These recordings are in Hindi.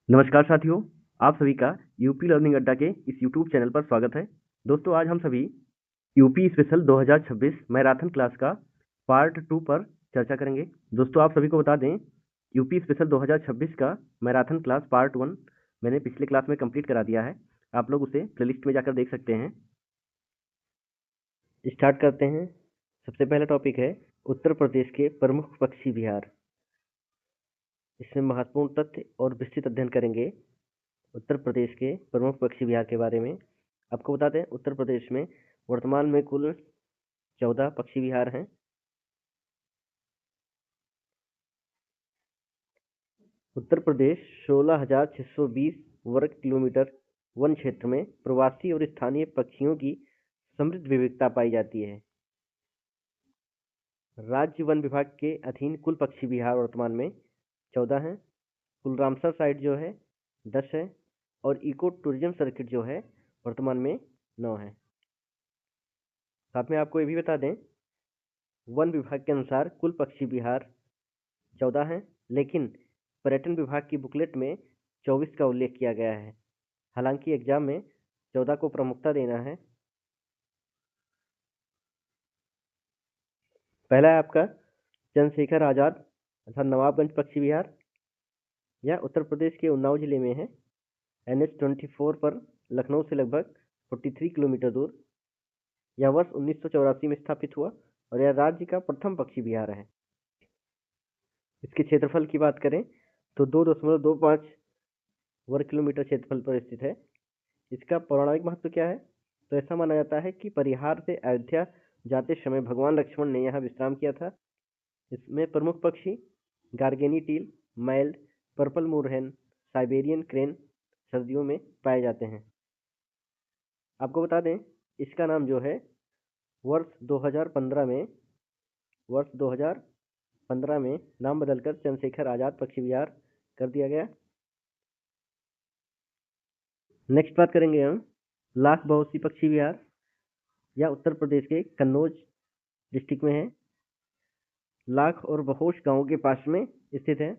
नमस्कार साथियों, आप सभी का यूपी लर्निंग अड्डा के इस यूट्यूब चैनल पर स्वागत है। दोस्तों, आज हम सभी यूपी स्पेशल 2026 मैराथन क्लास का पार्ट 2 पर चर्चा करेंगे। दोस्तों, आप सभी को बता दें, यूपी स्पेशल 2026 का मैराथन क्लास पार्ट 1 मैंने पिछले क्लास में कंप्लीट करा दिया है। आप लोग उसे प्लेलिस्ट में जाकर देख सकते हैं। स्टार्ट करते हैं। सबसे पहला टॉपिक है उत्तर प्रदेश के प्रमुख पक्षी विहार। इसमें महत्वपूर्ण तथ्य और विस्तृत अध्ययन करेंगे उत्तर प्रदेश के प्रमुख पक्षी विहार के बारे में। आपको बता दें, उत्तर प्रदेश में वर्तमान में कुल 14 पक्षी विहार हैं। उत्तर प्रदेश 16,620 वर्ग किलोमीटर वन क्षेत्र में प्रवासी और स्थानीय पक्षियों की समृद्ध विविधता पाई जाती है। राज्य वन विभाग के अधीन कुल पक्षी विहार वर्तमान में 14 हैं। कुल रामसर साइट जो है 10 है और इको टूरिज्म सर्किट जो है वर्तमान में 9 है। साथ में आपको ये भी बता दें, वन विभाग के अनुसार कुल पक्षी विहार 14 हैं, लेकिन पर्यटन विभाग की बुकलेट में 24 का उल्लेख किया गया है। हालांकि एग्जाम में 14 को प्रमुखता देना है। पहला है आपका चंद्रशेखर आजाद अर्थात नवाबगंज पक्षी विहार। यह उत्तर प्रदेश के उन्नाव जिले में है। NH-24 पर लखनऊ से लगभग 43 किलोमीटर दूर। यह वर्ष 1984 में स्थापित हुआ और यह राज्य का प्रथम पक्षी विहार है। इसके क्षेत्रफल की बात करें तो 2.25 वर्ग किलोमीटर क्षेत्रफल पर स्थित है। इसका पौराणिक महत्व क्या है? तो ऐसा माना जाता है कि परिहार से अयोध्या जाते समय भगवान लक्ष्मण ने यहाँ विश्राम किया था। इसमें प्रमुख पक्षी garganey teal, mallard, purple moorhen, Siberian crane सर्दियों में पाए जाते हैं। आपको बता दें, इसका नाम जो है वर्ष 2015 में नाम बदलकर चंद्रशेखर आजाद पक्षी विहार कर दिया गया। नेक्स्ट बात करेंगे हम लाख बहोसी पक्षी विहार। यह उत्तर प्रदेश के कन्नौज डिस्ट्रिक्ट में है। लाख और बहोश गांव के पास में स्थित है।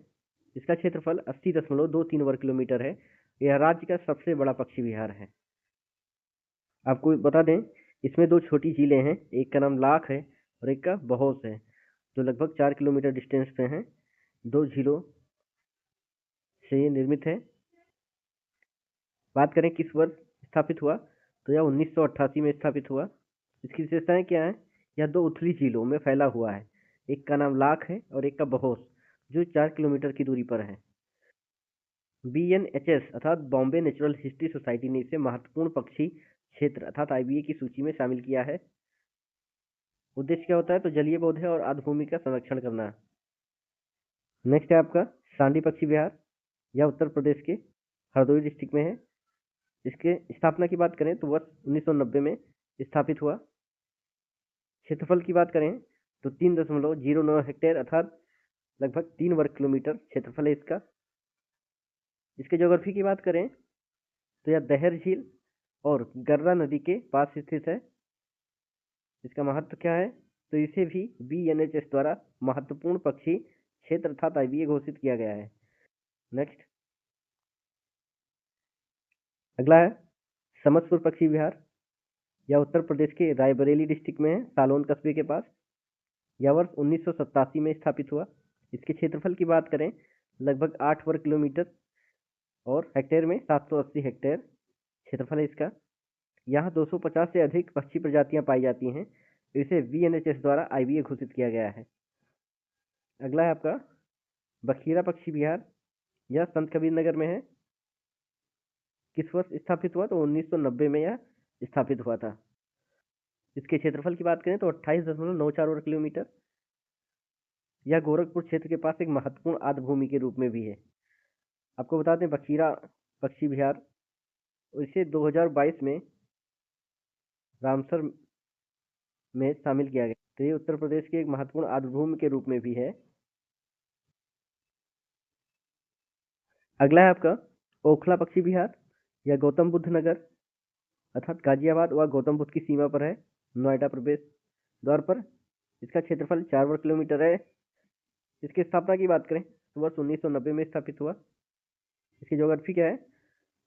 इसका क्षेत्रफल 80.23 वर्ग किलोमीटर है। यह राज्य का सबसे बड़ा पक्षी विहार है। आपको बता दें, इसमें 2 छोटी झीलें हैं, एक का नाम लाख है और एक का बहोश है, जो लगभग 4 किलोमीटर डिस्टेंस पे हैं। 2 झीलों से ये निर्मित है। बात करें किस वर्ष स्थापित हुआ, तो यह 1988 में स्थापित हुआ। इसकी विशेषताएं क्या है? यह 2 उथली झीलों में फैला हुआ है। एक का नाम लाख है और एक का बहोश, जो 4 किलोमीटर की दूरी पर है। BNHS अर्थात बॉम्बे नेचुरल हिस्ट्री सोसाइटी ने इसे महत्वपूर्ण पक्षी क्षेत्र अर्थात IBA की सूची में शामिल किया है। उद्देश्य क्या होता है? तो जलीय पौधे और आर्द्रभूमि का संरक्षण करना। नेक्स्ट है आपका सांडी पक्षी विहार। यह उत्तर प्रदेश के हरदोई डिस्ट्रिक्ट में है। इसके स्थापना की बात करें तो वर्ष 1990 में स्थापित हुआ। क्षेत्रफल की बात करें तो 3.09 हेक्टेयर अर्थात लगभग 3 वर्ग किलोमीटर क्षेत्रफल है इसका। इसके ज्योग्राफी की बात करें तो यह दहर झील और गर्रा नदी के पास स्थित है। इसका महत्व क्या है? तो इसे भी BNHS द्वारा महत्वपूर्ण पक्षी क्षेत्र अर्थात IBA घोषित किया गया है। नेक्स्ट अगला है समस्तपुर पक्षी विहार। यह उत्तर प्रदेश के रायबरेली डिस्ट्रिक्ट में है, सालोन कस्बे के पास। यह वर्ष 1987 में स्थापित हुआ। इसके क्षेत्रफल की बात करें लगभग 8 वर्ग किलोमीटर और हेक्टेयर में 780 हेक्टेयर क्षेत्रफल है इसका। यहाँ 250 से अधिक पक्षी प्रजातियां पाई जाती हैं। इसे BNHS द्वारा IBA घोषित किया गया है। अगला है आपका बखीरा पक्षी विहार। यह संत कबीर नगर में है। किस वर्ष स्थापित हुआ? तो 1990 में यह स्थापित हुआ था। इसके क्षेत्रफल की बात करें तो 28.94 वर्ग किलोमीटर। यह गोरखपुर क्षेत्र के पास एक महत्वपूर्ण आर्द्रभूमि के रूप में भी है। आपको बता दें, बखीरा पक्षी विहार इसे 2022 में रामसर में शामिल किया गया। तो ये उत्तर प्रदेश के एक महत्वपूर्ण आर्द्रभूमि के रूप में भी है। अगला है आपका ओखला पक्षी विहार। यह गौतम बुद्ध नगर अर्थात गाजियाबाद व गौतम बुद्ध की सीमा पर है, नोएडा प्रवेश द्वार पर। इसका क्षेत्रफल 4 वर्ग किलोमीटर है। इसकी स्थापना की बात करें तो वर्ष 1990 में स्थापित हुआ। इसकी ज्योग्राफी क्या है,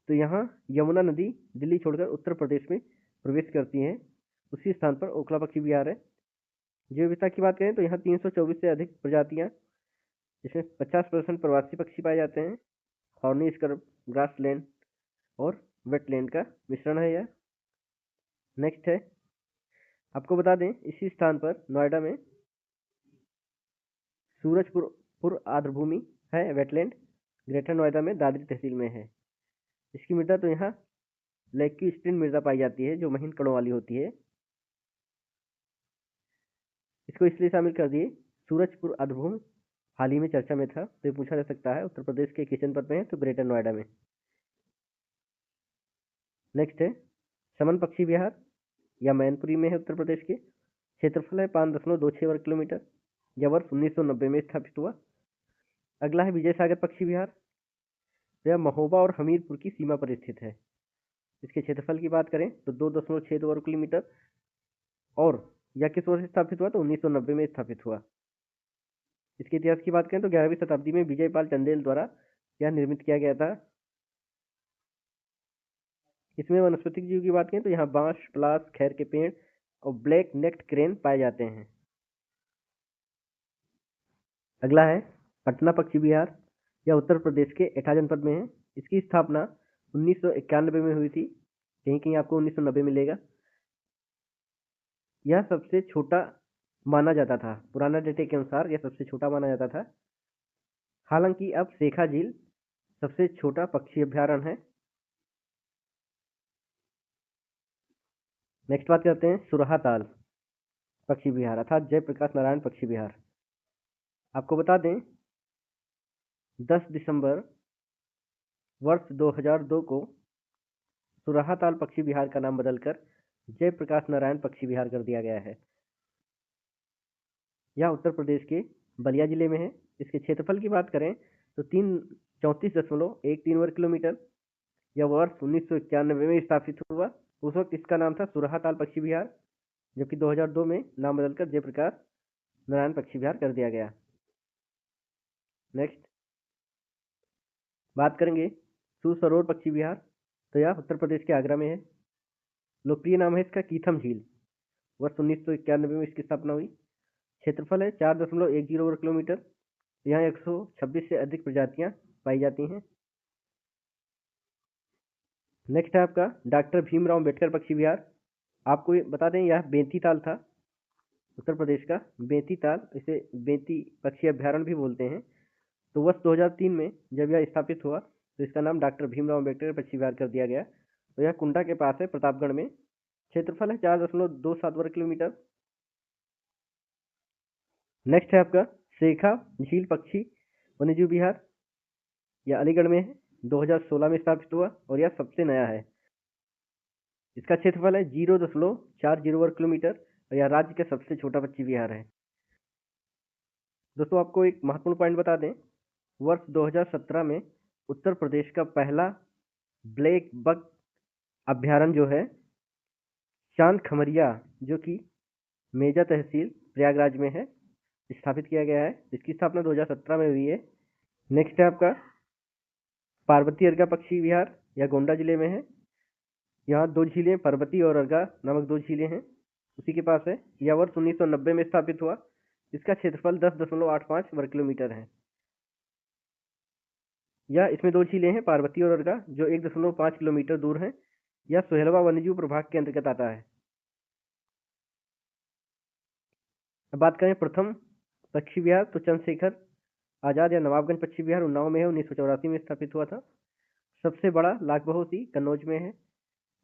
तो यहाँ यमुना नदी दिल्ली छोड़कर उत्तर प्रदेश में प्रवेश करती है, उसी स्थान पर ओखला पक्षी विहार है। जैव विविधता की बात करें तो यहाँ 324 से अधिक प्रजातियाँ, जिसमें 50% प्रवासी पक्षी पाए जाते हैं। हॉर्नी स्कर्व, ग्रासलैंड और वेटलैंड का मिश्रण है यह। नेक्स्ट है, आपको बता दें इसी स्थान पर नोएडा में सूरजपुर आर्द्रभूमि है, वेटलैंड ग्रेटर नोएडा में दादरी तहसील में है। इसकी मृदा तो यहाँ लैक्यूस्ट्रीन मृदा पाई जाती है, जो महीन कणों वाली होती है। इसको इसलिए शामिल कर दिए, सूरजपुर आर्द्रभूमि हाल ही में चर्चा में था, तो ये पूछा जा सकता है। उत्तर प्रदेश के किस जनपद में है, तो ग्रेटर नोएडा में। नेक्स्ट है समन पक्षी विहार, या मैनपुरी में है, उत्तर प्रदेश के। क्षेत्रफल है 5.26 वर्ग किलोमीटर। यह वर्ष 1990 में स्थापित हुआ। अगला है विजय सागर पक्षी विहार, यह महोबा और हमीरपुर की सीमा पर स्थित है। इसके क्षेत्रफल की बात करें तो 2.62 वर्ग किलोमीटर, और यह किस वर्ष स्थापित हुआ, तो 1990 में स्थापित हुआ। इसके इतिहास की बात करें तो 11वीं शताब्दी में विजयपाल चंदेल द्वारा यह निर्मित किया गया था। इसमें वनस्पतिक जीव की बात करें तो यहाँ बांस, पलास, खैर के पेड़ और ब्लैक नेक्ड क्रेन पाए जाते हैं। अगला है पटना पक्षी विहार, यह उत्तर प्रदेश के एटा जनपद में है। इसकी स्थापना 1991 में हुई थी, कहीं कहीं आपको 1990 मिलेगा। यह सबसे छोटा माना जाता था, पुराना डेटे के अनुसार यह सबसे छोटा माना जाता था। हालांकि अब शेखा झील सबसे छोटा पक्षी अभ्यारण्य है। नेक्स्ट बात करते हैं सुरहाताल पक्षी विहार अर्थात जयप्रकाश नारायण पक्षी विहार। आपको बता दें 10 दिसंबर वर्ष 2002 को सुरहाताल पक्षी विहार का नाम बदलकर जयप्रकाश नारायण पक्षी विहार कर दिया गया है। यह उत्तर प्रदेश के बलिया जिले में है। इसके क्षेत्रफल की बात करें तो 34.13 वर्ग किलोमीटर। यह वर्ष 1991 में स्थापित हुआ। उस वक्त इसका नाम था सुरहाताल पक्षी विहार, जबकि 2002 में नाम बदलकर जयप्रकाश नारायण पक्षी विहार कर दिया गया। नेक्स्ट बात करेंगे सुसरोवर पक्षी विहार, तो यह उत्तर प्रदेश के आगरा में है। लोकप्रिय नाम है इसका कीथम झील। वर्ष 1991 में इसकी स्थापना हुई। क्षेत्रफल है 4.10 वर्ग किलोमीटर। यहाँ 126 से अधिक प्रजातियां पाई जाती हैं। नेक्स्ट है आपका डॉक्टर भीमराव अम्बेडकर पक्षी विहार। आपको बता दें यह बेंतीताल था, उत्तर प्रदेश का बेंतीताल, इसे बेंती पक्षी अभ्यारण्य भी बोलते हैं। तो वर्ष 2003 में जब यह स्थापित हुआ तो इसका नाम डॉक्टर भीमराव अम्बेडकर पक्षी विहार कर दिया गया। तो यह कुंडा के पास है, प्रतापगढ़ में। क्षेत्रफल है 4.27 वर्ग किलोमीटर। नेक्स्ट है आपका शेखा झील पक्षी वन्यजीव विहार, यह अलीगढ़ में है। 2016 में स्थापित हुआ और यह सबसे नया है। इसका क्षेत्रफल है 0.40 वर्ग किलोमीटर और यह राज्य का सबसे छोटा पक्षी विहार है। दोस्तों आपको एक महत्वपूर्ण पॉइंट बता दें, वर्ष 2017 में उत्तर प्रदेश का पहला ब्लैक बक अभ्यारण्य जो है चांद खमरिया, जो कि मेजा तहसील प्रयागराज में है, स्थापित किया गया है। इसकी स्थापना 2017 में हुई है। नेक्स्ट है आपका पार्वती अर्गा पक्षी विहार, यह गोंडा जिले में है। यहाँ 2 झीलें पार्वती और अर्गा नामक 2 झीलें हैं, उसी के पास है। यह वर्ष 1990 में स्थापित हुआ। इसका क्षेत्रफल 10.85 वर्ग किलोमीटर है। इसमें 2 झीलें हैं पार्वती और अर्गा, जो 1.5 किलोमीटर दूर हैं। यह सोहेलवा वन्यजीव प्रभाग के अंतर्गत आता है। अब बात करें प्रथम पक्षी विहार, तो चंद्रशेखर आजाद या नवाबगंज पक्षी विहार उन्नाव में है, 1984 में स्थापित हुआ था। सबसे बड़ा लाखबहोसी कन्नौज में है।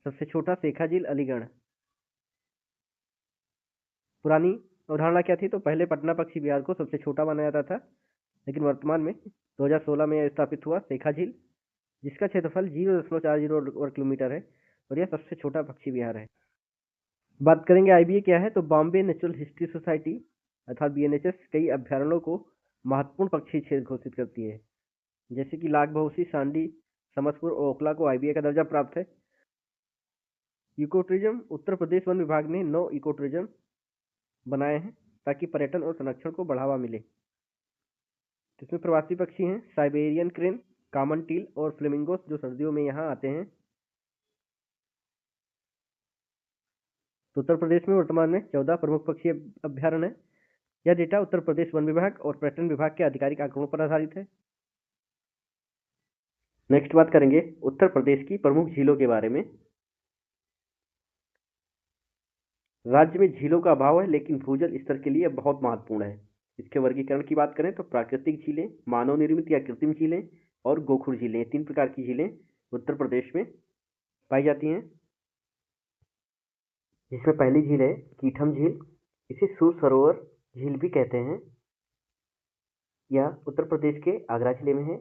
सबसे छोटा शेखा झील अलीगढ़। पुरानी अवधारणा क्या थी, तो पहले पटना पक्षी विहार को सबसे छोटा माना जाता था, लेकिन वर्तमान में 2016 में स्थापित हुआ शेखा झील, जिसका क्षेत्रफल 0.40 वर्ग किलोमीटर है और यह सबसे छोटा पक्षी विहार है। बात करेंगे आईबीए क्या है, तो बॉम्बे नेचुरल हिस्ट्री सोसाइटी अर्थात बीएनएचएस कई अभ्यारण्यों को महत्वपूर्ण पक्षी क्षेत्र घोषित करती है, जैसे कि लाखबहोसी, सांडी, समसपुर और ओखला को आईबीए का दर्जा प्राप्त है। Eco tourism, Uttar Pradesh one विभाग ने 9 इको टूरिज्म बनाए हैं ताकि पर्यटन और संरक्षण को बढ़ावा मिले। इसमें प्रवासी पक्षी हैं साइबेरियन क्रेन, कॉमन टील और फ्लेमिंगोस जो सर्दियों में यहाँ आते हैं। तो उत्तर प्रदेश में वर्तमान में 14 प्रमुख पक्षी अभ्यारण्य है। यह डेटा उत्तर प्रदेश वन विभाग और पर्यटन विभाग के आधिकारिक आंकड़ों पर आधारित है। नेक्स्ट बात करेंगे उत्तर प्रदेश की प्रमुख झीलों के बारे में। राज्य में झीलों का अभाव है, लेकिन भूजल स्तर के लिए बहुत महत्वपूर्ण है। इसके वर्गीकरण की बात करें तो प्राकृतिक झीलें, मानव निर्मित या कृत्रिम झीलें और गोखुर झीलें, 3 प्रकार की झीलें उत्तर प्रदेश में पाई जाती हैं। जिसमें पहली झील है कीठम झील। इसे सूर सरोवर झील भी कहते हैं। यह उत्तर प्रदेश के आगरा जिले में है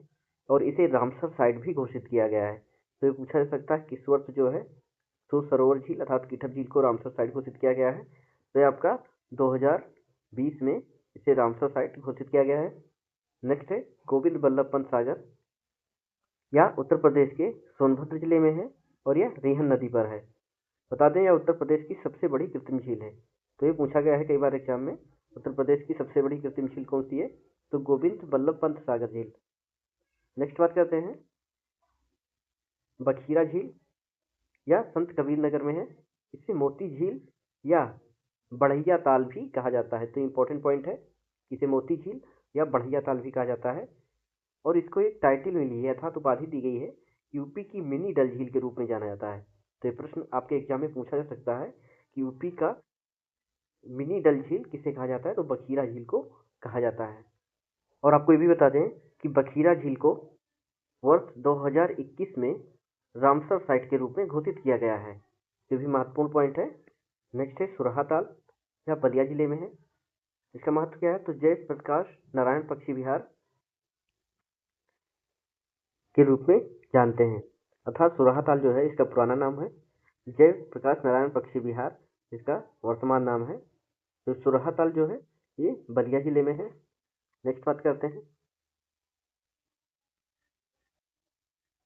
और इसे रामसर साइट भी घोषित किया गया है। तो ये पूछा जा सकता है किस वर्ष जो है सूर सरोवर झील अर्थात कीठम झील को रामसर साइट घोषित किया गया है। तो ये आपका 2020 में इसे रामसर साइट घोषित किया गया है। नेक्स्ट है गोविंद बल्लभ पंत सागर। यह उत्तर प्रदेश के सोनभद्र जिले में है और यह रेहन नदी पर है। बता दें यह उत्तर प्रदेश की सबसे बड़ी कृत्रिम झील है। तो ये पूछा गया है कई बार एग्जाम में, उत्तर प्रदेश की सबसे बड़ी कृत्रिम झील कौन सी है? तो गोविंद बल्लभ पंत सागर झील। नेक्स्ट बात करते हैं बखीरा झील। यह संत कबीर नगर में है। इसे मोती झील या बढ़िया ताल भी कहा जाता है। तो इंपॉर्टेंट पॉइंट है, इसे मोती झील या बढ़िया ताल भी कहा जाता है। और इसको एक टाइटल मिली है अर्थात उपाधि दी गई है, यूपी की मिनी डल झील के रूप में जाना जाता है। तो ये प्रश्न आपके एग्जाम में पूछा जा सकता है कि यूपी का मिनी डल झील किसे कहा जाता है? तो बखीरा झील को कहा जाता है। और आपको ये भी बता दें कि बखीरा झील को वर्ष 2021 में रामसर साइट के रूप में घोषित किया गया है। ये भी महत्वपूर्ण पॉइंट है। नेक्स्ट है सुरहा ताल। यह बलिया जिले में है। इसका महत्व क्या है? तो जयप्रकाश नारायण पक्षी विहार के रूप में जानते हैं। अर्थात सुरहा ताल जो है इसका पुराना नाम है जयप्रकाश नारायण पक्षी विहार, इसका वर्तमान नाम है। तो सुरहा ताल जो है ये बलिया जिले में है। नेक्स्ट बात करते हैं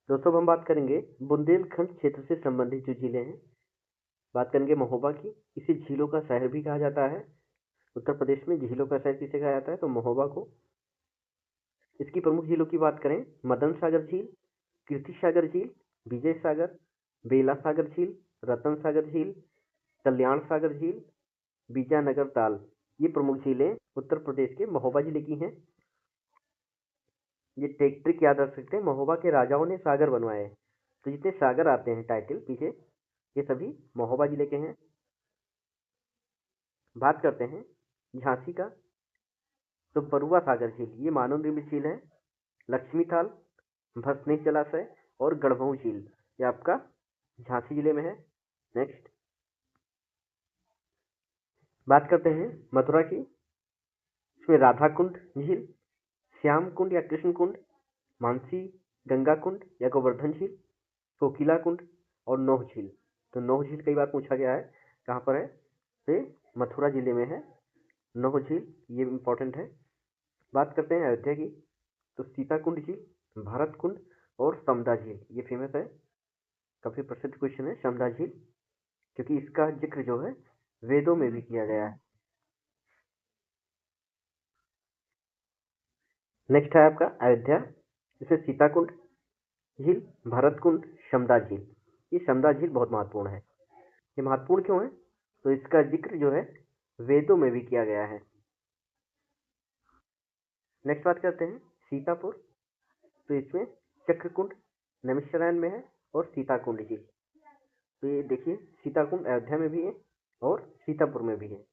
दोस्तों, हम बात करेंगे बुंदेलखंड क्षेत्र से संबंधित जो झीलें हैं। बात करेंगे महोबा की। इसे झीलों का शहर भी कहा जाता है। उत्तर प्रदेश में झीलों का शहर किसे कहा जाता है? तो महोबा को। इसकी प्रमुख झीलों की बात करें, मदन सागर झील, कीर्ति सागर झील, विजय सागर, बेला सागर झील, रतन सागर झील, कल्याण सागर झील, बीजानगर ताल। ये प्रमुख झीलें उत्तर प्रदेश के महोबा जिले की हैं। ये ट्रिक याद रख सकते हैं, महोबा के राजाओं ने सागर बनवाए। तो जितने सागर आते हैं टाइटल पीछे, ये सभी महोबा जिले के हैं। बात करते हैं झांसी का, तो बरुआ सागर झील, ये मानव निर्मित झील है। लक्ष्मी ताल, भसनेश जलाशय और गढ़मऊ झील, ये आपका झांसी जिले में है। नेक्स्ट बात करते हैं मथुरा की। इसमें राधा कुंड झील, श्याम कुंड या कृष्ण कुंड, मानसी गंगा कुंड या गोवर्धन झील, कोकिला कुंड और नौह झील। तो नौह झील कई बार पूछा गया है, कहाँ पर है? तो मथुरा जिले में है नौह झील, ये इंपॉर्टेंट है। बात करते हैं अयोध्या की, तो सीता कुंड झील, भारत कुंड और समदा झील, ये फेमस है, काफी प्रसिद्ध क्वेश्चन है समदा झील, क्योंकि इसका जिक्र जो है वेदों में भी किया गया है। नेक्स्ट है आपका अयोध्या। इसे सीता कुंड झील, भरत कुंड, शमदा झील। ये शमदा झील बहुत महत्वपूर्ण है। ये महत्वपूर्ण क्यों है? तो इसका जिक्र जो है वेदों में भी किया गया है। नेक्स्ट बात करते हैं सीतापुर। तो इसमें चक्रकुंड नैमिषारण्य में है और सीताकुंड झील। तो ये देखिए सीताकुंड अयोध्या में भी है और सीतापुर में भी है।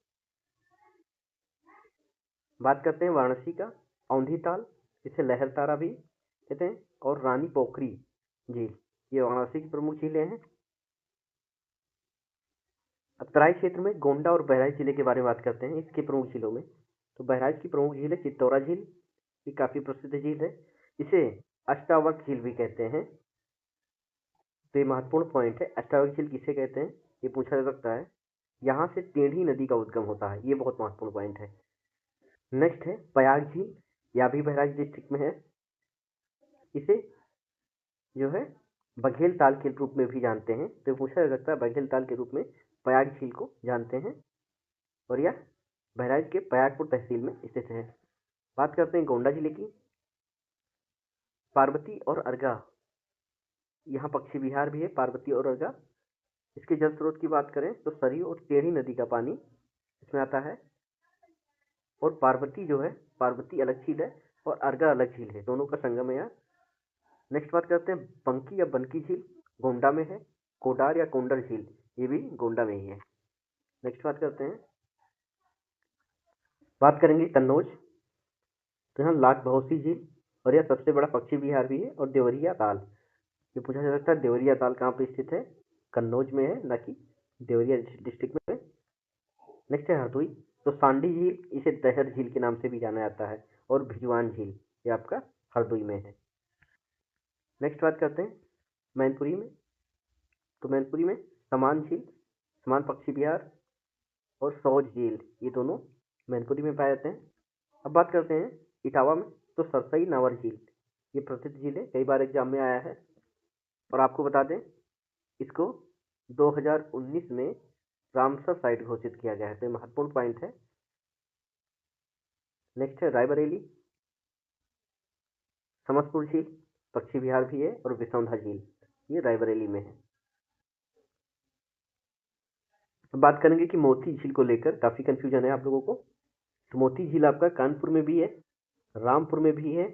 बात करते हैं वाराणसी का, औंधी ताल, इसे लहर तारा भी कहते हैं, और रानी पोखरी झील, ये वाराणसी की प्रमुख झीलें हैं। अब तराई क्षेत्र में गोंडा और बहराइच जिले के बारे में बात करते हैं इसके प्रमुख झीलों में। तो बहराइच की प्रमुख झील है चित्तौरा झील, ये काफी प्रसिद्ध झील है। इसे अष्टावक्र झील भी कहते हैं। तो ये महत्वपूर्ण पॉइंट है, अष्टावक्र झील किसे कहते हैं ये पूछा जा सकता है। यहाँ से टेढ़ी नदी का उद्गम होता है, ये बहुत महत्वपूर्ण पॉइंट है। नेक्स्ट है पयाग झील, यह भी बहराइच डिस्ट्रिक्ट में है। इसे जो है बघेल ताल के रूप में भी जानते हैं। तो पूछा जा सकता है बघेल ताल के रूप में पयाग झील को जानते हैं, और यह बहराइच के पयागपुर तहसील में स्थित है। बात करते हैं गोंडा जिले की। पार्वती और अर्गा, यहाँ पक्षी विहार भी है, पार्वती और अर्गा। इसके जल स्रोत की बात करें तो सरयू और टेढ़ी नदी का पानी इसमें आता है। और पार्वती जो है, पार्वती अलग झील है और अर्गा अलग झील है, दोनों का संगम है यहाँ। नेक्स्ट बात करते हैं बंकी या बनकी झील, गोंडा में है। कोडार या कोंडर झील, ये भी गोंडा में ही है। नेक्स्ट बात करते हैं, बात करेंगे कन्नौज, तो यहाँ लाख बहोसी झील और यह सबसे बड़ा पक्षी विहार भी है। और देवरिया ताल, ये पूछा जा सकता है देवरिया ताल कहाँ पे स्थित है, कन्नौज में है, ना कि देवरिया डिस्ट्रिक्ट में। नेक्स्ट है हरदोई, तो सांडी झील, इसे दहर झील के नाम से भी जाना जाता है। और भिजवान झील, ये आपका हरदोई में है। नेक्स्ट बात करते हैं मैनपुरी में, तो मैनपुरी में समान झील, समान पक्षी विहार और सौज झील, ये दोनों मैनपुरी में पाए जाते हैं। अब बात करते हैं इटावा में, तो सरसई नावर झील, ये प्रसिद्ध झील है, कई बार एग्जाम में आया है। और आपको बता दें इसको 2019 में रामसर साइट घोषित किया गया है, तो ये महत्वपूर्ण पॉइंट है। नेक्स्ट है रायबरेली, समसपुर झील पक्षी विहार भी है और विसौंधा झील, ये रायबरेली में है। अब बात करेंगे कि मोती झील को लेकर काफी कंफ्यूजन है आप लोगों को। तो मोती झील आपका कानपुर में भी है, रामपुर में भी है,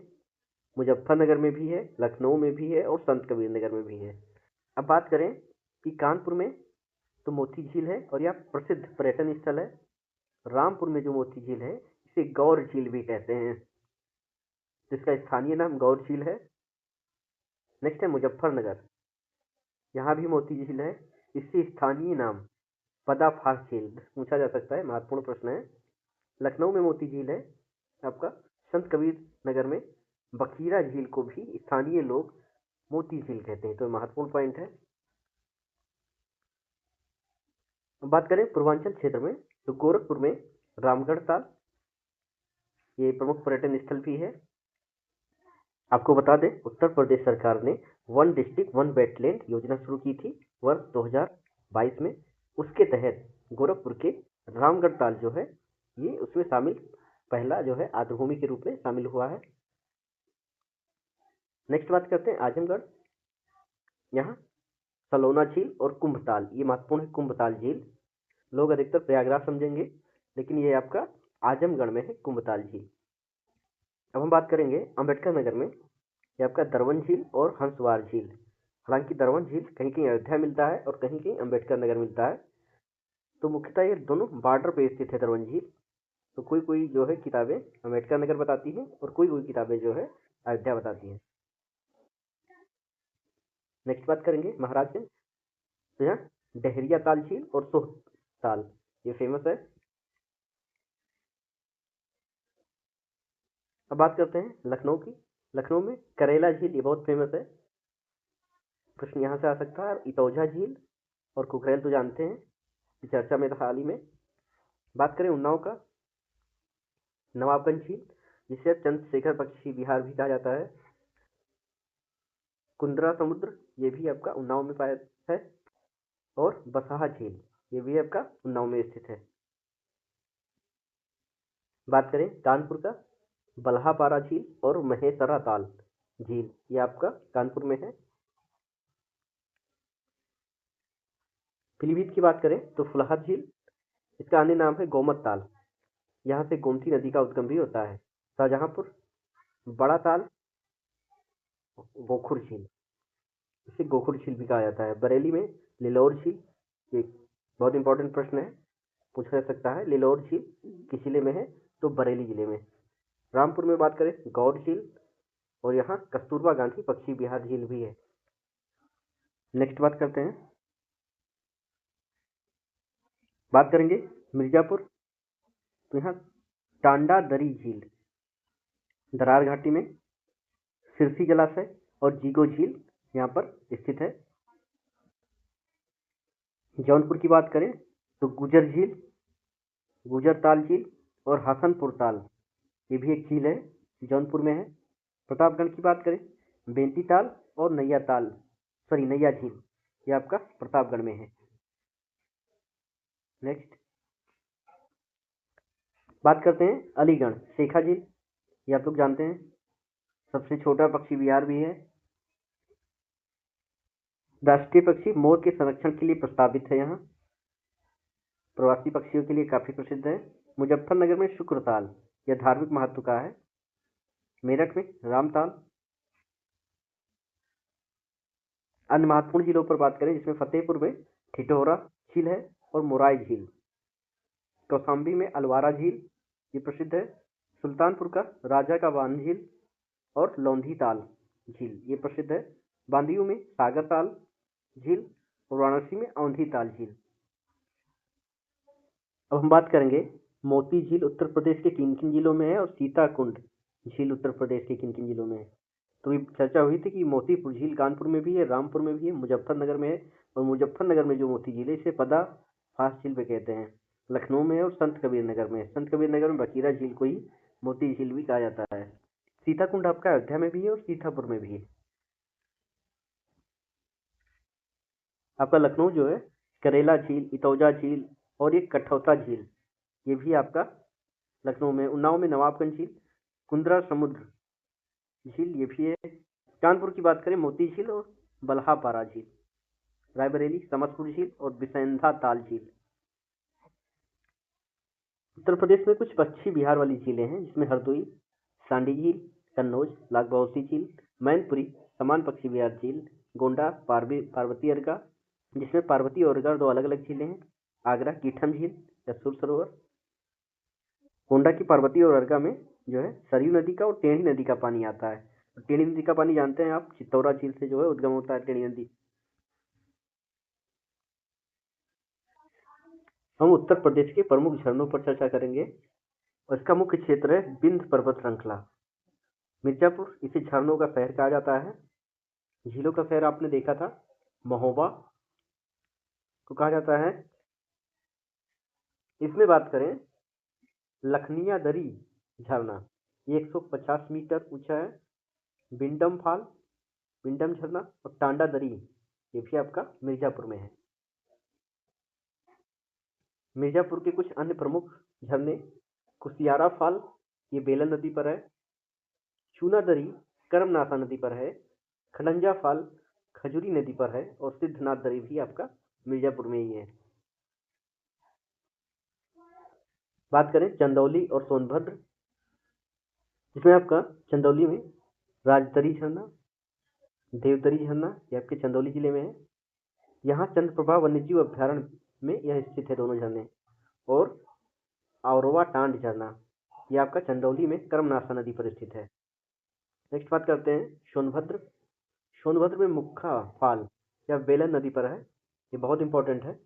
मुजफ्फरनगर में भी है, लखनऊ में भी है और संत कबीर नगर में भी है। अब बात करें कि कानपुर में तो मोती झील है और यह प्रसिद्ध पर्यटन स्थल है। रामपुर में जो मोती झील है इसे गौर झील भी कहते हैं, जिसका स्थानीय नाम गौर झील है। नेक्स्ट है मुजफ्फरनगर, यहाँ भी मोती झील है, इससे स्थानीय नाम पदाफास झील पूछा जा सकता है, महत्वपूर्ण प्रश्न है। लखनऊ में मोती झील है आपका, संत कबीर नगर में बखीरा झील को भी स्थानीय लोग मोती झील कहते हैं, तो महत्वपूर्ण पॉइंट है। बात करें पूर्वांचल क्षेत्र में, तो गोरखपुर में रामगढ़ ताल, ये प्रमुख पर्यटन स्थल भी है। आपको बता दें उत्तर प्रदेश सरकार ने वन डिस्ट्रिक्ट वन वेटलैंड योजना शुरू की थी वर्ष 2022 में। उसके तहत गोरखपुर के रामगढ़ ताल जो है ये उसमें शामिल, पहला जो है आर्द्रभूमि के रूप में शामिल हुआ है। नेक्स्ट बात करते हैं आजमगढ़, यहाँ सलोना झील और कुंभताल, ये महत्वपूर्ण है। कुंभताल झील लोग अधिकतर प्रयागराज समझेंगे, लेकिन ये आपका आजमगढ़ में है कुंभताल झील। अब हम बात करेंगे अंबेडकर नगर में, ये आपका दरवन झील और हंसवार झील। हालांकि दरवन झील कहीं कहीं अयोध्या मिलता है और कहीं कहीं अंबेडकर नगर मिलता है, तो मुख्यतः ये दोनों बॉर्डर पे स्थित है दरवन झील। तो कोई कोई जो है किताबें अंबेडकर नगर बताती हैं और कोई कोई किताबें जो है अयोध्या बताती हैं। नेक्स्ट बात करेंगे महाराजगंज, तो यहाँ डहरिया ताल झील और सोह ताल, ये फेमस है। अब बात करते हैं लखनऊ की, लखनऊ में करेला झील, ये बहुत फेमस है, प्रश्न यहाँ से आ सकता है। इतौजा झील और कुकरेल तो जानते हैं, चर्चा में था हाल ही में। बात करें उन्नाव का, नवाबगंज झील, जिसे चंद्रशेखर पक्षी विहार भी कहा जाता है। कुंद्रा समुद्र, ये भी आपका उन्नाव में पाया है। और बसहा झील, ये भी आपका उन्नाव में स्थित है। बात करें कानपुर का, बल्हापारा झील और महेसरा ताल झील, ये आपका कानपुर में है। पीलीभीत की बात करें तो फुलहार झील, इसका अन्य नाम है गोमत ताल, यहाँ से गोमती नदी का उद्गम भी होता है। शाहजहांपुर बड़ा ताल, गोखुर झील, इसे गोखुर झील भी कहा जाता है। बरेली में लिलौर झील, ये बहुत इंपॉर्टेंट प्रश्न है, पूछा जा सकता है लिलौर झील किस जिले में है, तो बरेली जिले में। रामपुर में बात करें गौर झील और यहाँ कस्तूरबा गांधी पक्षी विहार झील भी है। नेक्स्ट बात करते हैं, बात करेंगे मिर्जापुर, तो यहाँ टांडा दरी झील दरार घाटी में, सिरसी जलाशय और जीगो झील यहाँ पर स्थित है। जौनपुर की बात करें तो गुजर झील, गुजर ताल झील और हसनपुर ताल, ये भी एक झील है, जौनपुर में है। प्रतापगढ़ की बात करें बेंती ताल और नैया ताल, सॉरी नैया झील, ये आपका प्रतापगढ़ में है। नेक्स्ट बात करते हैं अलीगढ़ शेखा झील, ये आप लोग जानते हैं। सबसे छोटा पक्षी विहार भी है। राष्ट्रीय पक्षी मोर के संरक्षण के लिए प्रस्तावित है। यहाँ प्रवासी पक्षियों के लिए काफी प्रसिद्ध है। मुजफ्फरनगर में शुक्रताल, यह धार्मिक महत्व का है। मेरठ में रामताल। अन्य महत्वपूर्ण झीलों पर बात करें जिसमें फतेहपुर में ठिठोरा झील है और मोराई झील। कौशाम्बी में अलवारा झील, ये प्रसिद्ध है। सुल्तानपुर का राजा का बांध झील और लौंधी ताल झील, ये प्रसिद्ध है। बांदियों में सागर ताल झील और वाराणसी में औंधी ताल झील। अब हम बात करेंगे मोती झील उत्तर प्रदेश के किन किन जिलों में है और सीताकुंड झील उत्तर प्रदेश के किन किन जिलों में है। तो ये चर्चा हुई थी कि मोतीपुर झील कानपुर में भी है, रामपुर में भी है, मुजफ्फरनगर में है। और मुजफ्फरनगर में जो मोती झील है इसे पदा फास झील भी कहते हैं। लखनऊ में है और संत कबीर नगर में। संत कबीर नगर में बकीरा झील को ही मोती झील भी कहा जाता है। सीताकुंड आपका अयोध्या में भी है और सीतापुर में भी है। आपका लखनऊ जो है करेला झील, इतौजा झील और एक कठौता झील, ये भी आपका लखनऊ में। उन्नाव में नवाबगंज झील, कुंद्रा समुद्र झील, ये भी है। कानपुर की बात करें मोती झील और बल्हापारा झील। रायबरेली समसपुर झील और बिसैंधा ताल झील। उत्तर प्रदेश में कुछ पक्षी विहार वाली झीलें हैं जिसमें हरदोई, सांडी झील, कन्नौज, लालबहाउसी झील, मैनपुरी, समान पक्षी विहार झील, गोंडा, पार्वती अर्गा, जिसमें पार्वती और अर्गा दो अलग अलग झीलें हैं। आगरा कीठम झील या सुर सरोवर। गोंडा की पार्वती और अर्गा में जो है सरयू नदी का और टेढ़ी नदी का पानी आता है। टेढ़ी नदी का पानी जानते हैं आप, चित्तौरा झील से जो है उद्गम होता है टेढ़ी नदी। हम उत्तर प्रदेश के प्रमुख झरनों पर चर्चा करेंगे और इसका मुख्य क्षेत्र है विंध्य पर्वत श्रृंखला। मिर्जापुर इसे झरनों का शहर कहा जाता है। झीलों का शहर आपने देखा था, महोबा को कहा जाता है। इसमें बात करें लखनिया दरी झरना, 150 मीटर ऊंचा है। बिंडम फाल, बिंडम झरना और टांडा दरी, ये भी आपका मिर्जापुर में है। मिर्जापुर के कुछ अन्य प्रमुख झरने कुसियारा फाल, ये बेलन नदी पर है। चूना दरी कर्मनाशा नदी पर है। खडंजा फाल खजूरी नदी पर है और सिद्धनाथ दरी भी आपका मिर्जापुर में ही है। बात करें चंदौली और सोनभद्र, जिसमें आपका चंदौली में राजदरी झरना, देवदरी झरना, ये आपके चंदौली जिले में है। यहाँ चंद्रप्रभा वन्यजीव अभ्यारण्य में यह स्थित है दोनों झरने। और औरवा टांड झरना, ये आपका चंदौली में कर्मनाशा नदी पर स्थित है। नेक्स्ट बात करते हैं सोनभद्र। सोनभद्र में मुक्खा फाल या बेलन नदी पर है, ये बहुत इंपॉर्टेंट है।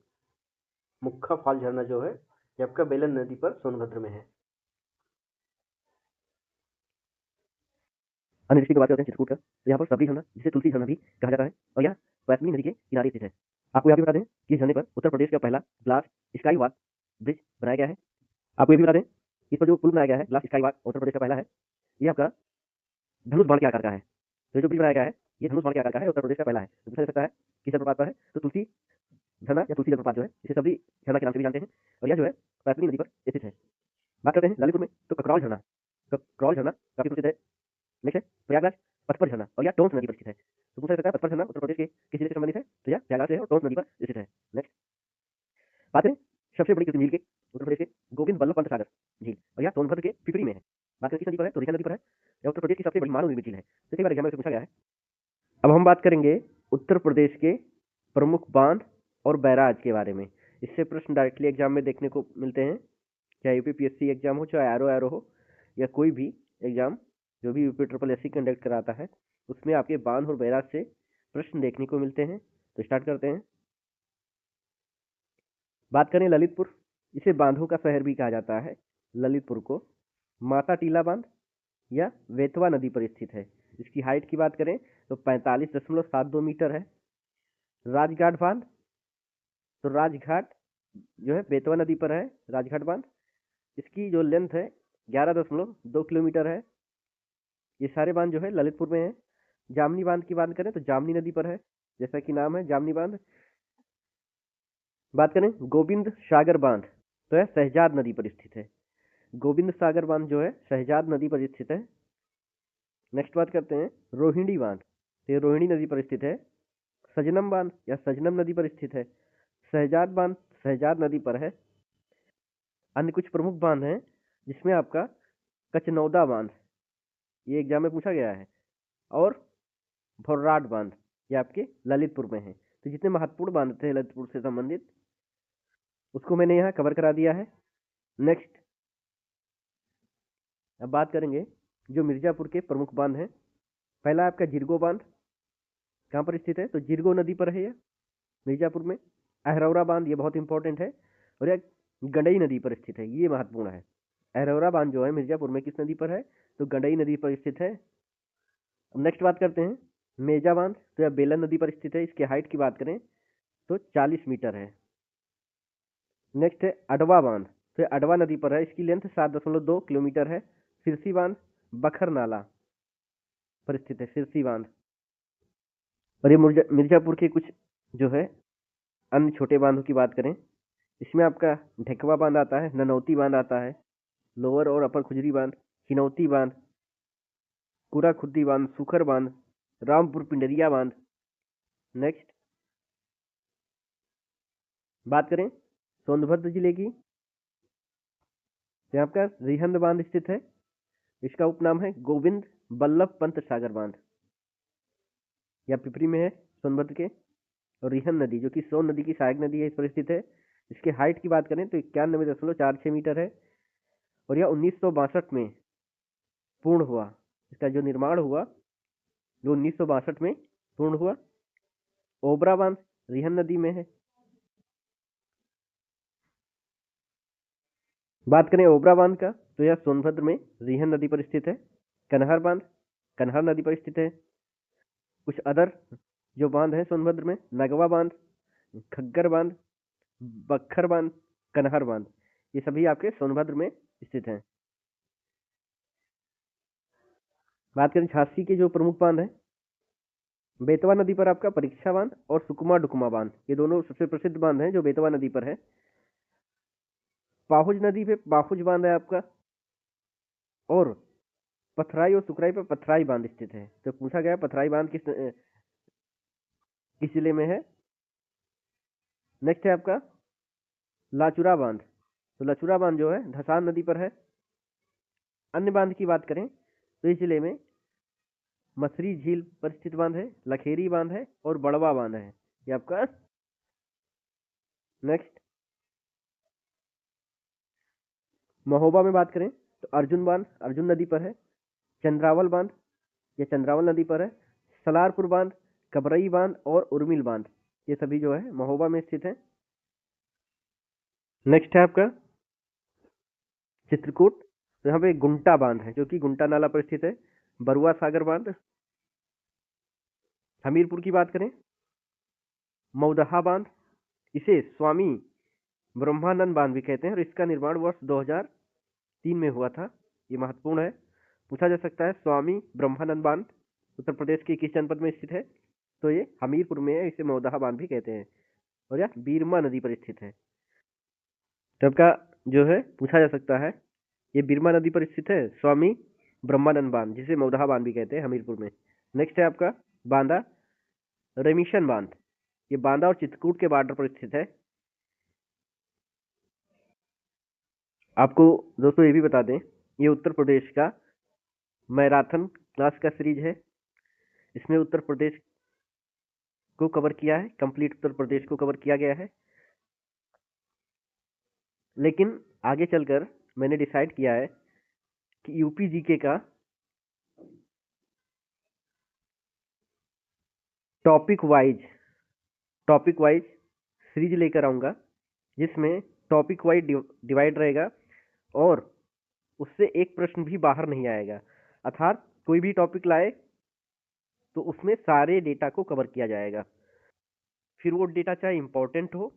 मुक्खा फाल झरना जो है ये आपका बेलन नदी पर सोनभद्र में है। अन्य ऋषि की बात करते हैं चित्रकूट का, तो यहाँ पर सबरी झरना जिसे तुलसी झरना भी कहा जाता है और यह वैष्णवी नदी के किनारे स्थित है। आपको यहाँ भी बता दें कि इस झरने पर उत्तर प्रदेश का पहला ग्लास स्काई वॉक ब्रिज बनाया गया है। आपको ये भी बता दें इस पर जो पुल बनाया गया है glass sky walk Uttar Pradesh का पहला है, ये आपका धनुष बाण के आकार का है। तो जो ब्रिज बनाया गया है ये धनुष बाण के आकार का है, उत्तर प्रदेश का पहला है। तो पूछा जा सकता है किस जलप्रपात पर है, तो तुलसी झरना या तुलसी जलप्रपात जो है इसे सबरी झरना के नाम से भी जानते हैं और यह जो है वैष्णवी नदी पर स्थित है। बात करते हैं ललितपुर में, तो ककरौल झरना, ककरौल झरना काफी प्रसिद्ध है। नेक्स्ट है प्रयागराज पचपर झरना और यह टोंस नदी पर स्थित है। तो पूछा सकता है पचपर झरना उत्तर प्रदेश के किस जिले से संबंधित है, तो यह प्रयागराज से है और टोंस नदी पर स्थित है। नेक्स्ट बात करें सबसे बड़ी कृष्ण झील के, उत्तर प्रदेश के गोविंद बल्लभ पंत सागर झील और यह सोनभद्र के पिपरी में है। बात करें किस नदी पर है, तो रेखा नदी पर है। यह उत्तर प्रदेश की सबसे बड़ी मानव निर्मित झील है, तो कई बार एग्जाम में पूछा गया है। अब हम बात करेंगे उत्तर प्रदेश के प्रमुख बांध और बैराज के बारे में। इससे प्रश्न डायरेक्टली एग्जाम में देखने को मिलते हैं, चाहे यूपीपीएससी एग्जाम हो, चाहे एरो हो या कोई भी एग्जाम जो भी यूपी ट्रिपल एससी कंडक्ट कराता है, उसमें आपके बांध और बैराज से प्रश्न देखने को मिलते हैं। तो स्टार्ट करते हैं। बात करें ललितपुर, इसे बांधों का शहर भी कहा जाता है। ललितपुर को माता टीला बांध या वेतवा नदी पर स्थित है। इसकी हाइट की बात करें तो 45.72 मीटर है। राजघाट बांध, तो राजघाट जो है बेतवा नदी पर है राजघाट बांध, इसकी जो लेंथ है 11.2 किलोमीटर है। ये सारे बांध जो है ललितपुर में है। जामनी बांध की बात करें तो जामनी नदी पर है, जैसा कि नाम है जामनी बांध। बात करें गोविंद सागर बांध, तो यह शहजाद नदी पर स्थित है। गोविंद सागर बांध जो है शहजाद नदी पर स्थित है। नेक्स्ट बात करते हैं रोहिणी बांध। तो ये रोहिणी नदी पर स्थित है। सजनम बांध या सजनम नदी पर स्थित है। शहजाद बांध शहजाद नदी पर है। अन्य कुछ प्रमुख बांध हैं जिसमें आपका कचनौदा बांध, ये एग्जाम में पूछा गया है, और भोर्राड बांध, ये आपके ललितपुर में है। तो जितने महत्वपूर्ण बांध थे ललितपुर से संबंधित उसको मैंने यहाँ कवर करा दिया है। नेक्स्ट अब बात करेंगे जो मिर्जापुर के प्रमुख बांध हैं। पहला आपका जिरगो बांध, कहाँ पर स्थित है? तो जिरगो नदी पर है यह मिर्जापुर में। अहरौरा बांध, ये बहुत इंपॉर्टेंट है, और यह गंडई नदी पर स्थित है, ये महत्वपूर्ण है। अहरौरा बांध जो है मिर्जापुर में किस नदी पर है? तो गंडई नदी पर स्थित है। अब नेक्स्ट बात करते हैं मेजा बांध। तो यह बेलन नदी पर स्थित है। इसके हाइट की बात करें तो 40 मीटर है। नेक्स्ट है अडवा बांध। तो यह अडवा नदी पर है, इसकी लेंथ 7.2 किलोमीटर है। सिरसी बांध बखर नाला पर स्थित है, सिरसी बांध। और ये मिर्जापुर के कुछ जो है अन्य छोटे बांधों की बात करें, इसमें आपका ढेकवा बांध आता है, ननौती बांध आता है, लोअर और अपर खुजरी बांध, हिनौती बांध, कुरा खुद्दी बांध, सुखर बांध, रामपुर पिंडरिया बांध। नेक्स्ट बात करें सोनभद्र जिले की, यहाँ आपका रिहंद बांध स्थित है। इसका उपनाम है गोविंद बल्लभ पंत सागर बांध, यह पिपरी में है सोनभद्र के। और रिहंद नदी जो कि सोन नदी की सहायक नदी है, इस पर स्थित है। इसके हाइट की बात करें तो 91.46 मीटर है, और यह 1962 में पूर्ण हुआ। इसका जो निर्माण हुआ वो 1962 में पूर्ण हुआ। ओबरा बांध रिहंद नदी में है। बात करें ओबरा बांध का तो यह सोनभद्र में रिहंद नदी पर स्थित है। कन्हार बांध कन्हार नदी पर स्थित है। कुछ अदर जो बांध है सोनभद्र में, नगवा बांध, खग्गर बांध, बखर बांध, कन्हार बांध, ये सभी आपके सोनभद्र में स्थित हैं। बात करें झांसी के जो प्रमुख बांध है, बेतवा नदी पर आपका परीक्षा बांध और सुकुमा डुकुमा बांध, ये दोनों सबसे प्रसिद्ध बांध हैं जो बेतवा नदी पर है। पाहुज नदी पे पाहुज बांध है आपका, और पथराई और सुखराई पर पथराई बांध स्थित है। तो पूछा गया पथराई बांध किस जिले में है? नेक्स्ट है आपका लाचुरा बांध। तो लाचुरा बांध जो है धसान नदी पर है। अन्य बांध की बात करें तो इस जिले में मसरी झील पर स्थित बांध है, लखेरी बांध है, और बड़वा बांध है, ये आपका। नेक्स्ट महोबा में बात करें तो अर्जुन बांध अर्जुन नदी पर है। चंद्रावल बांध, ये चंद्रावल नदी पर है। सलारपुर बांध, कबरई बांध और उर्मिल बांध, ये सभी जो है महोबा में स्थित है। नेक्स्ट है आपका चित्रकूट। तो यहाँ पे गुंटा बांध है जो कि गुंटा नाला पर स्थित है। बरुआ सागर बांध। हमीरपुर की बात करें मौदहा बांध, इसे स्वामी ब्रह्मानंद बांध भी कहते हैं, और इसका निर्माण वर्ष 2003 में हुआ था। ये महत्वपूर्ण है, पूछा जा सकता है स्वामी ब्रह्मानंद बांध उत्तर प्रदेश के किस जनपद में स्थित है? तो ये हमीरपुर में है, इसे मौदहा बांध भी कहते हैं, और यह बीरमा नदी पर स्थित है। तो आपका जो है पूछा जा सकता है ये बीरमा नदी पर स्थित है स्वामी ब्रह्मानंद बांध, जिसे मौदहा बांध भी कहते हैं, हमीरपुर में। नेक्स्ट है आपका बांदा रेमिशन बांध, ये बांदा और चित्रकूट के बॉर्डर पर स्थित है। आपको दोस्तों ये भी बता दें ये उत्तर प्रदेश का मैराथन क्लास का सीरीज है। इसमें उत्तर प्रदेश को कवर किया है, कंप्लीट उत्तर प्रदेश को कवर किया गया है। लेकिन आगे चलकर मैंने डिसाइड किया है कि यूपी जीके का टॉपिक वाइज सीरीज लेकर आऊंगा, जिसमें टॉपिक वाइज डिवाइड रहेगा, और उससे एक प्रश्न भी बाहर नहीं आएगा। अर्थात कोई भी टॉपिक लाए तो उसमें सारे डेटा को कवर किया जाएगा, फिर वो डेटा चाहे इंपॉर्टेंट हो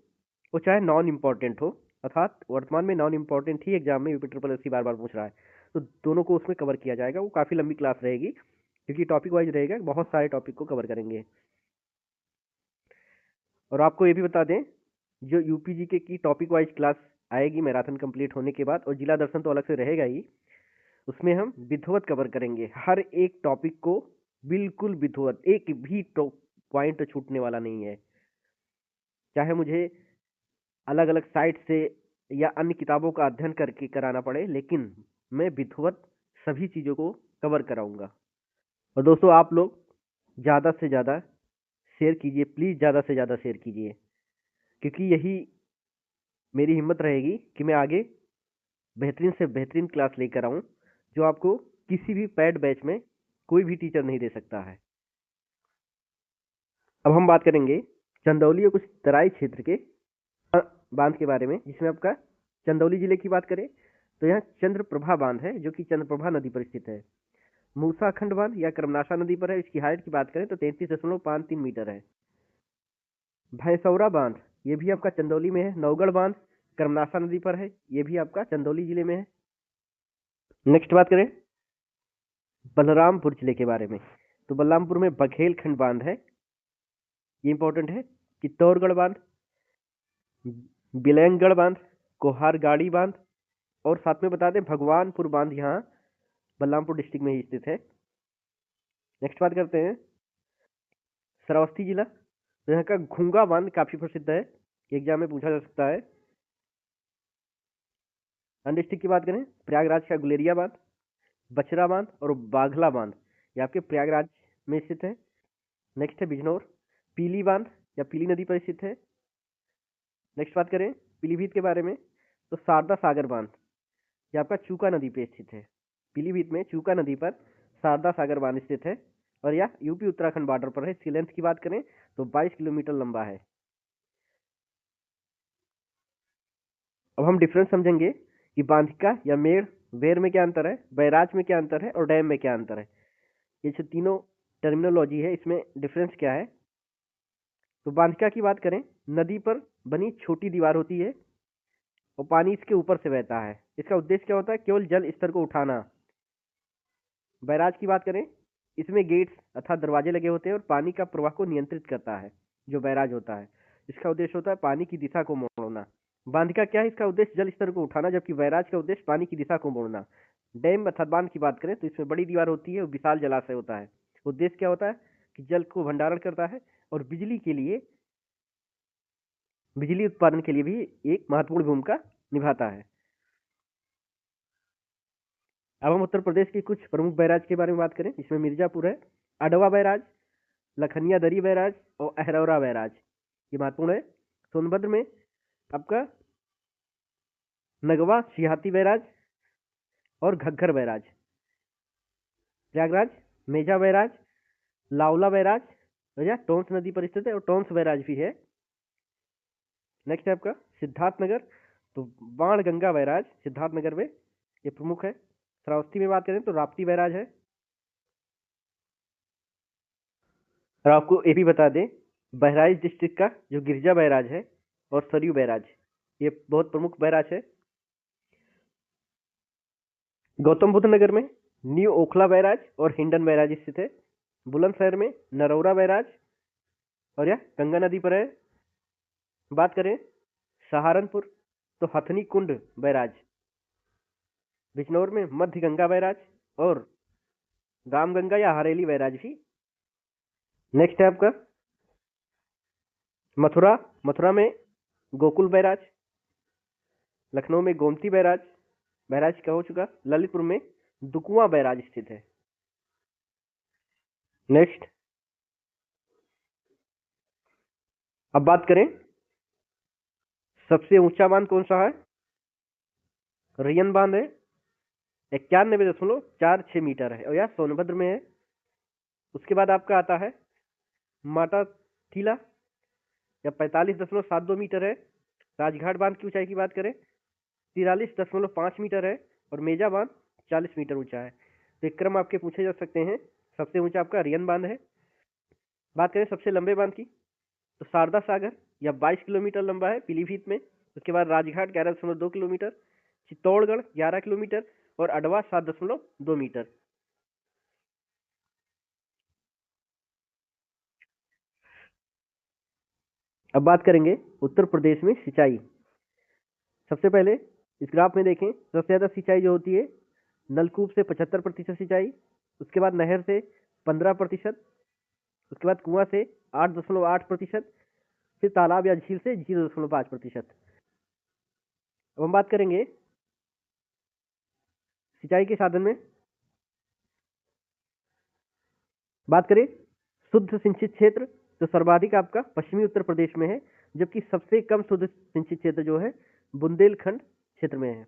और चाहे नॉन इंपॉर्टेंट हो। अर्थात वर्तमान में नॉन इंपॉर्टेंट ही एग्जाम में यूपी ट्रिपल एससी बार बार पूछ रहा है, तो दोनों को उसमें कवर किया जाएगा। वो काफ़ी लंबी क्लास रहेगी क्योंकि टॉपिक वाइज रहेगा, बहुत सारे टॉपिक को कवर करेंगे। और आपको ये भी बता दें जो यूपीजीके की टॉपिक वाइज क्लास आएगी मैराथन कंप्लीट होने के बाद, और जिला दर्शन तो अलग से रहेगा ही, उसमें हम विधिवत कवर करेंगे, हर एक टॉपिक को बिल्कुल विधिवत, एक भी पॉइंट छूटने वाला नहीं है। चाहे मुझे अलग अलग साइट से या अन्य किताबों का अध्ययन करके कराना पड़े, लेकिन मैं विधिवत सभी चीज़ों को कवर कराऊंगा। और दोस्तों, आप लोग ज़्यादा से ज़्यादा शेयर कीजिए, प्लीज़ ज़्यादा से ज़्यादा शेयर कीजिए, क्योंकि यही मेरी हिम्मत रहेगी कि मैं आगे बेहतरीन से बेहतरीन क्लास लेकर आऊँ, जो आपको किसी भी पेड बैच में कोई भी टीचर नहीं दे सकता है। अब हम बात करेंगे चंदौली और कुछ तराई क्षेत्र के बांध के बारे में, जिसमें आपका चंदौली जिले की बात करें तो यहाँ चंद्रप्रभा बांध है, जो कि चंद्रप्रभा नदी पर स्थित है। मूसा खंड बांध या कर्मनाशा नदी पर है। इसकी हाइट की बात करें तो 33.53 मीटर है। भैंसौरा बांध, ये भी आपका चंदौली में है। नौगढ़ बांध कर्मनाशा नदी पर है, ये भी आपका चंदौली जिले में है। नेक्स्ट बात करें बलरामपुर जिले के बारे में, तो बलरामपुर में बघेल खंड बांध है, ये इंपॉर्टेंट है। चित्तौड़गढ़ बांध, बिलैंगगढ़ बांध, कोहारगाड़ी बांध, और साथ में बता दें भगवानपुर बांध यहाँ बलरामपुर डिस्ट्रिक्ट में ही स्थित है। नेक्स्ट बात करते हैं श्रावस्ती जिला, तो यहाँ का घूंगा बांध काफी प्रसिद्ध है, एग्जाम में पूछा जा सकता है। अन्य डिस्ट्रिक्ट की बात करें प्रयागराज का गुलेरिया बांध, बचरा बांध और बाघला बांध, ये आपके प्रयागराज में स्थित है। नेक्स्ट है बिजनौर पीली बांध या पीली नदी पर स्थित है। नेक्स्ट बात करें पीलीभीत के बारे में, तो शारदा सागर बांध, ये आपका चूका नदी पे स्थित है। पीलीभीत में चूका नदी पर शारदा सागर बांध स्थित है, और यह यूपी उत्तराखंड बॉर्डर पर है। इसकी लेंथ की बात करें तो 22 किलोमीटर लंबा है। अब हम डिफरेंस समझेंगे कि बांधिका या मेड़ वेर में क्या अंतर है, बैराज में क्या अंतर है, और डैम में क्या अंतर है। ये जो तीनों टर्मिनोलॉजी है, इसमें डिफरेंस क्या है। तो बांधिका की बात करें, नदी पर बनी छोटी दीवार होती है और पानी इसके ऊपर से बहता है। इसका उद्देश्य क्या होता है, केवल जल स्तर को उठाना। बैराज की बात करें, इसमें गेट्स अर्थात दरवाजे लगे होते हैं और पानी का प्रवाह को नियंत्रित करता है। जो बैराज होता है, इसका उद्देश्य होता है पानी की दिशा को मोड़ना। बांधिका क्या है, इसका उद्देश्य जल स्तर को उठाना, जबकि बैराज का उद्देश्य पानी की दिशा को मोड़ना। डैम अर्थात बांध की बात करें तो इसमें बड़ी दीवार होती है और विशाल जलाशय होता है। उद्देश्य क्या होता है कि जल को भंडारण करता है और बिजली उत्पादन के लिए भी एक महत्वपूर्ण भूमिका निभाता है। अब हम उत्तर प्रदेश के कुछ प्रमुख बैराज के बारे में बात करें, इसमें मिर्जापुर है, अडवा बैराज, लखनिया दरी बैराज और अहरौरा बैराज, ये महत्वपूर्ण है। सोनभद्र में आपका नगवा सिहाती बैराज और घग्गर बैराज। प्रयागराज मेजा बैराज, लावला बैराज, या टोंस नदी पर स्थित है और टोंस बैराज भी है। नेक्स्ट है आपका सिद्धार्थनगर, तो बाण गंगा बैराज सिद्धार्थनगर में, ये प्रमुख है। श्रावस्ती में बात करें तो राप्ती बैराज है। और आपको ये भी बता दें बहराइच डिस्ट्रिक्ट का जो गिरजा बैराज है और सरयू बैराज, ये बहुत प्रमुख बैराज है। गौतम बुद्ध नगर में न्यू ओखला बैराज और हिंडन बैराज स्थित है। बुलंदशहर में नरौरा बैराज और यह गंगा नदी पर है। बात करें सहारनपुर तो हथनी कुंड बैराज। बिजनौर में मध्य गंगा बैराज और रामगंगा या हरेली बैराज भी। नेक्स्ट है आपका मथुरा में गोकुल बैराज, लखनऊ में गोमती बैराज का हो चुका। ललितपुर में दुकुआ बैराज स्थित है। नेक्स्ट अब बात करें सबसे ऊंचा बांध कौन सा है, रियन बांध है, 91.46 मीटर है और यह सोनभद्र में है। उसके बाद आपका आता है माता टीला या 45.72 मीटर है। राजघाट बांध की ऊंचाई की बात करें 43.5 मीटर है और मेजा बांध 40 मीटर ऊंचा है। तो एक क्रम आपके पूछे जा सकते हैं। सबसे ऊंचा आपका रियन बांध है। बात करें सबसे लंबे बांध की तो शारदा सागर या 22 किलोमीटर लंबा है पीलीभीत में। उसके बाद राजघाट 11.2 किलोमीटर, चित्तौड़गढ़ 11 किलोमीटर और अडवा 7.2 मीटर। अब बात करेंगे उत्तर प्रदेश में सिंचाई। सबसे पहले इस ग्राफ में देखें सबसे ज्यादा सिंचाई जो होती है नलकूप से 75% सिंचाई, उसके बाद नहर से 15%, उसके बाद कुआं से 8.8%, फिर तालाब या झील से 0.5%। अब हम बात करेंगे सिंचाई के साधन में। बात करें शुद्ध सिंचित क्षेत्र, तो सर्वाधिक आपका पश्चिमी उत्तर प्रदेश में है, जबकि सबसे कम शुद्ध सिंचित क्षेत्र जो है बुंदेलखंड क्षेत्र में है।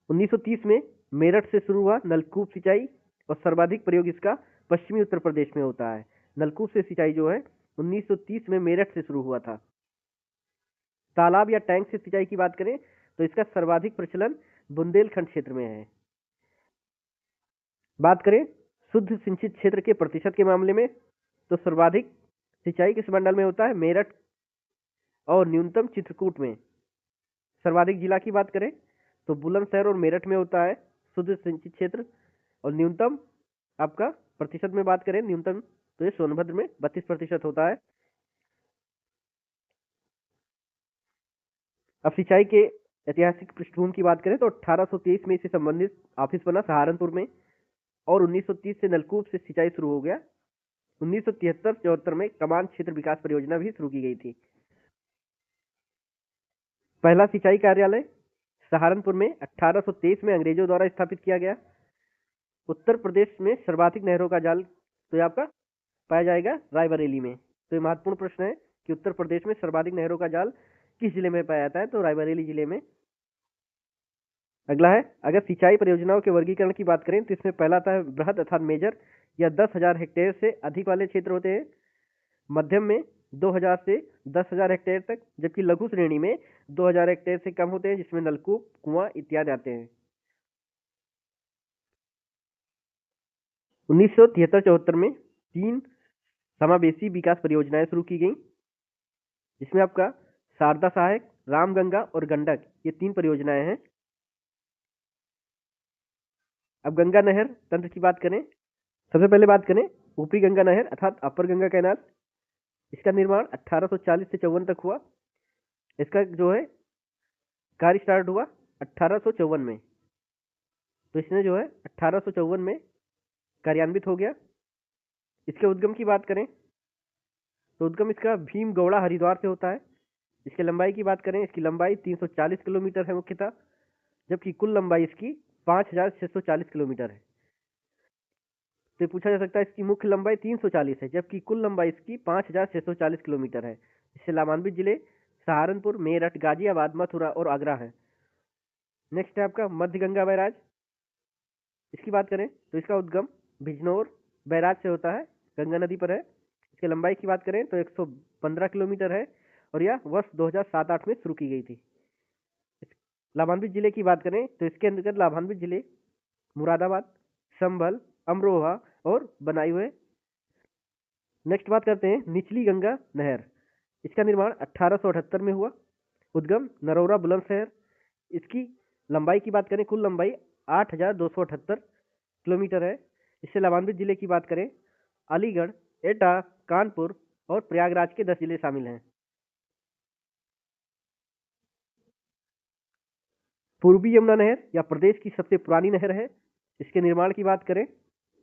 1930 में मेरठ से शुरू हुआ नलकूप सिंचाई और सर्वाधिक प्रयोग इसका पश्चिमी उत्तर प्रदेश में होता है। नलकूप से सिंचाई जो है 1930 में मेरठ से शुरू हुआ था। तालाब या टैंक से सिंचाई की बात करें तो इसका सर्वाधिक प्रचलन बुंदेलखंड क्षेत्र में है। बात करें शुद्ध सिंचित क्षेत्र के प्रतिशत के मामले में, तो सर्वाधिक सिंचाई किस मंडल में होता है? मेरठ और न्यूनतम चित्रकूट में। सर्वाधिक जिला की बात करें तो बुलंदशहर और मेरठ में होता है शुद्ध सिंचित क्षेत्र, और न्यूनतम आपका प्रतिशत में बात करें न्यूनतम तो ये सोनभद्र में 32% होता है। अब सिंचाई के ऐतिहासिक पृष्ठभूमि की बात करें तो 1823 में इससे संबंधित ऑफिस बना सहारनपुर में, और 1930 से नलकूप से सिंचाई शुरू हो गया। 1973-74 में कमान क्षेत्र विकास परियोजना भी शुरू की गई थी। पहला सिंचाई कार्यालय सहारनपुर में 1823 में अंग्रेजों द्वारा स्थापित किया गया। उत्तर प्रदेश में सर्वाधिक नहरों का जाल तो ये आपका पाया जाएगा रायबरेली में। तो ये महत्वपूर्ण प्रश्न है कि उत्तर प्रदेश में सर्वाधिक नहरों का जाल किस जिले में पाया जाता है? तो रायबरेली जिले में। अगला है, अगर सिंचाई परियोजनाओं के वर्गीकरण की बात करें तो इसमें पहला आता है बृहद अर्थात मेजर या 10,000 हेक्टेयर से अधिक वाले क्षेत्र होते हैं। मध्यम में 2,000 से 10,000 हेक्टेयर तक, जबकि लघु श्रेणी में 2,000 हेक्टेयर से कम होते हैं, जिसमें नलकूप, कुआं इत्यादि आते हैं। 1973-74 में 3 समावेशी विकास परियोजनाएं शुरू की गई, जिसमें आपका शारदा सहायक, रामगंगा और गंडक ये 3 परियोजनाएं हैं। अब गंगा नहर तंत्र की बात करें, सबसे पहले बात करें ऊपरी गंगा नहर अर्थात अपर गंगा कैनाल। इसका निर्माण 1840 से 54 तक हुआ। इसका जो है कार्य स्टार्ट हुआ 1854 में, तो इसने जो है 1854 में कार्यान्वित हो गया। इसके उद्गम की बात करें तो उद्गम इसका भीमगौड़ा हरिद्वार से होता है। इसकी लंबाई की बात करें, इसकी लंबाई 340 किलोमीटर है मुख्यतः, जबकि कुल लंबाई इसकी 5,640 किलोमीटर है। तो पूछा जा सकता है इसकी मुख्य लंबाई 340 है, जबकि कुल लंबाई इसकी 5,640 किलोमीटर है। इससे लाभान्वित जिले सहारनपुर, मेरठ, गाजियाबाद, मथुरा और आगरा है। नेक्स्ट है आपका मध्य गंगा बैराज। इसकी बात करें तो इसका उद्गम बिजनौर बैराज से होता है, गंगा नदी पर है। इसकी लंबाई की बात करें तो 115 किलोमीटर है, और यह वर्ष 2007-8 में शुरू की गई थी। लाभान्वित जिले की बात करें तो इसके अंतर्गत लाभान्वित जिले मुरादाबाद, संभल, अमरोहा और बदायूं है। नेक्स्ट बात करते हैं निचली गंगा नहर। इसका निर्माण 1878 में हुआ। उद्गम नरौरा, बुलंदशहर। इसकी लंबाई की बात करें, कुल लंबाई 8,278 किलोमीटर है। इससे लाभान्वित जिले की बात करें अलीगढ़, एटा, कानपुर और प्रयागराज के 10 जिले शामिल हैं। पूर्वी यमुना नहर या प्रदेश की सबसे पुरानी नहर है। इसके निर्माण की बात करें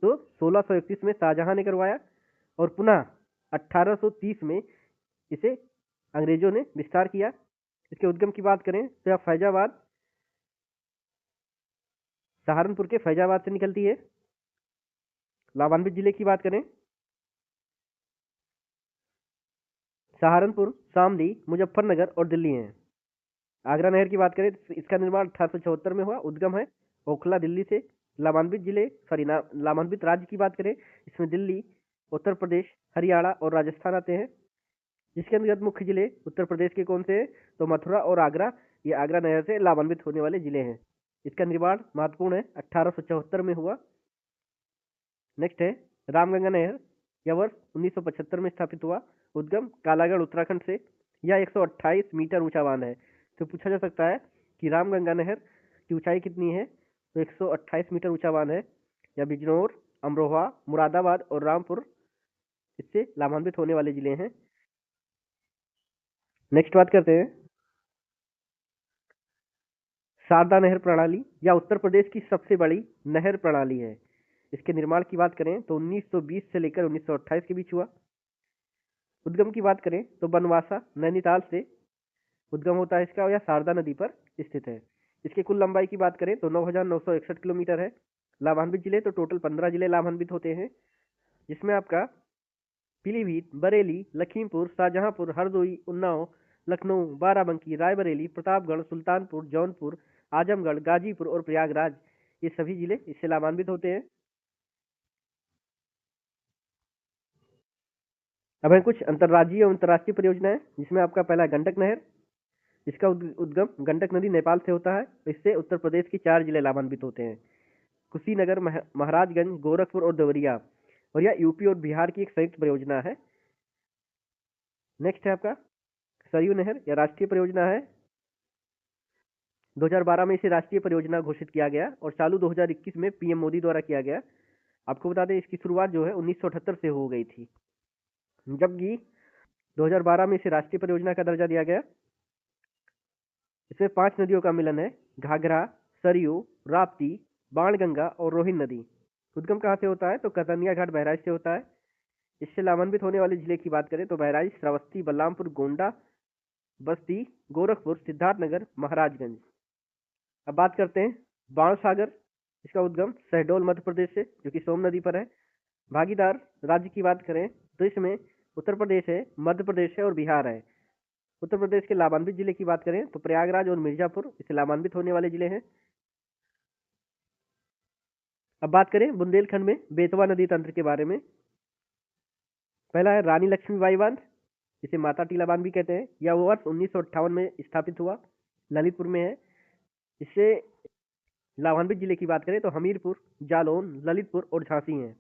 तो 1631 में शाहजहां ने करवाया, और पुनः 1830 में इसे अंग्रेजों ने विस्तार किया। इसके उद्गम की बात करें तो यह फैजाबाद, सहारनपुर के फैजाबाद से निकलती है। लाभान्वित जिले की बात करें सहारनपुर, शामली, मुजफ्फरनगर और दिल्ली हैं। आगरा नहर की बात करें तो इसका निर्माण 1874 में हुआ। उद्गम है ओखला, दिल्ली से। लाभान्वित राज्य की बात करें, इसमें दिल्ली, उत्तर प्रदेश, हरियाणा और राजस्थान आते हैं। जिसके अंतर्गत मुख्य जिले उत्तर प्रदेश के कौन से हैं? तो मथुरा और आगरा, ये आगरा नहर से लाभान्वित होने वाले जिले हैं। इसका निर्माण महत्वपूर्ण है 1874 में हुआ। नेक्स्ट है रामगंगा नहर। यह वर्ष 1975 में स्थापित हुआ। उद्गम कालागढ़, उत्तराखंड से। यह 128 मीटर ऊंचा बांध है। तो पूछा जा सकता है कि रामगंगा नहर की ऊंचाई कितनी है? तो 128 मीटर ऊंचा बांध है। यह बिजनौर, अमरोहा, मुरादाबाद और रामपुर इससे लाभान्वित होने वाले जिले हैं। नेक्स्ट बात करते हैं शारदा नहर प्रणाली या उत्तर प्रदेश की सबसे बड़ी नहर प्रणाली है। इसके निर्माण की बात करें तो 1920 से लेकर 1928 के बीच हुआ। उद्गम की बात करें तो बनवासा नैनीताल से उद्गम होता है इसका, और यह शारदा नदी पर स्थित है। इसकी कुल लंबाई की बात करें तो 9,961 किलोमीटर है। लाभान्वित जिले तो टोटल 15 जिले लाभान्वित होते हैं, जिसमें आपका पीलीभीत, बरेली, लखीमपुर, शाहजहांपुर, हरदोई, उन्नाव, लखनऊ, बाराबंकी, रायबरेली, प्रतापगढ़, सुल्तानपुर, जौनपुर, आजमगढ़, गाजीपुर और प्रयागराज, ये सभी जिले इससे लाभान्वित होते हैं। अब है कुछ अंतर्राज्यीय और अंतर्राष्ट्रीय परियोजनाएं, जिसमें आपका पहला गंडक नहर। इसका उद्गम गंडक नदी नेपाल से होता है। इससे उत्तर प्रदेश के 4 जिले लाभान्वित होते हैं, कुशीनगर, महाराजगंज, गोरखपुर और देवरिया, और यह यूपी और बिहार की एक संयुक्त परियोजना है। नेक्स्ट है आपका सरयू नहर, यह राष्ट्रीय परियोजना है। 2012 में इसे राष्ट्रीय परियोजना घोषित किया गया और चालू 2021 में पीएम मोदी द्वारा किया गया। आपको बता दें इसकी शुरुआत जो है 1978 से हो गई थी, जबकि 2012 में इसे राष्ट्रीय परियोजना का दर्जा दिया गया। इसमें 5 नदियों का मिलन है, घाघरा, सरयू, राप्ती, बाणगंगा और रोहिन नदी। उद्गम कहाँ से होता है तो कतनिया घाट बहराइच से होता है। इससे लाभान्वित होने वाले जिले की बात करें तो बहराइच, श्रावस्ती, बलरामपुर, गोंडा, बस्ती, गोरखपुर, सिद्धार्थनगर, महाराजगंज। अब बात करते हैं बाणसागर। इसका उद्गम शहडोल मध्य प्रदेश से, जो कि सोम नदी पर है। भागीदार राज्य की बात करें तो इसमें उत्तर प्रदेश है, मध्य प्रदेश है और बिहार है। उत्तर प्रदेश के लाभान्वित जिले की बात करें तो प्रयागराज और मिर्जापुर इससे लाभान्वित होने वाले जिले हैं। अब बात करें बुंदेलखंड में बेतवा नदी तंत्र के बारे में। पहला है रानी लक्ष्मीबाई बांध, इसे माता टीला बांध भी कहते हैं। यह वर्ष 1958 में स्थापित हुआ, ललितपुर में है। इससे लाभान्वित जिले की बात करें तो हमीरपुर, जालौन, ललितपुर और झांसी हैं।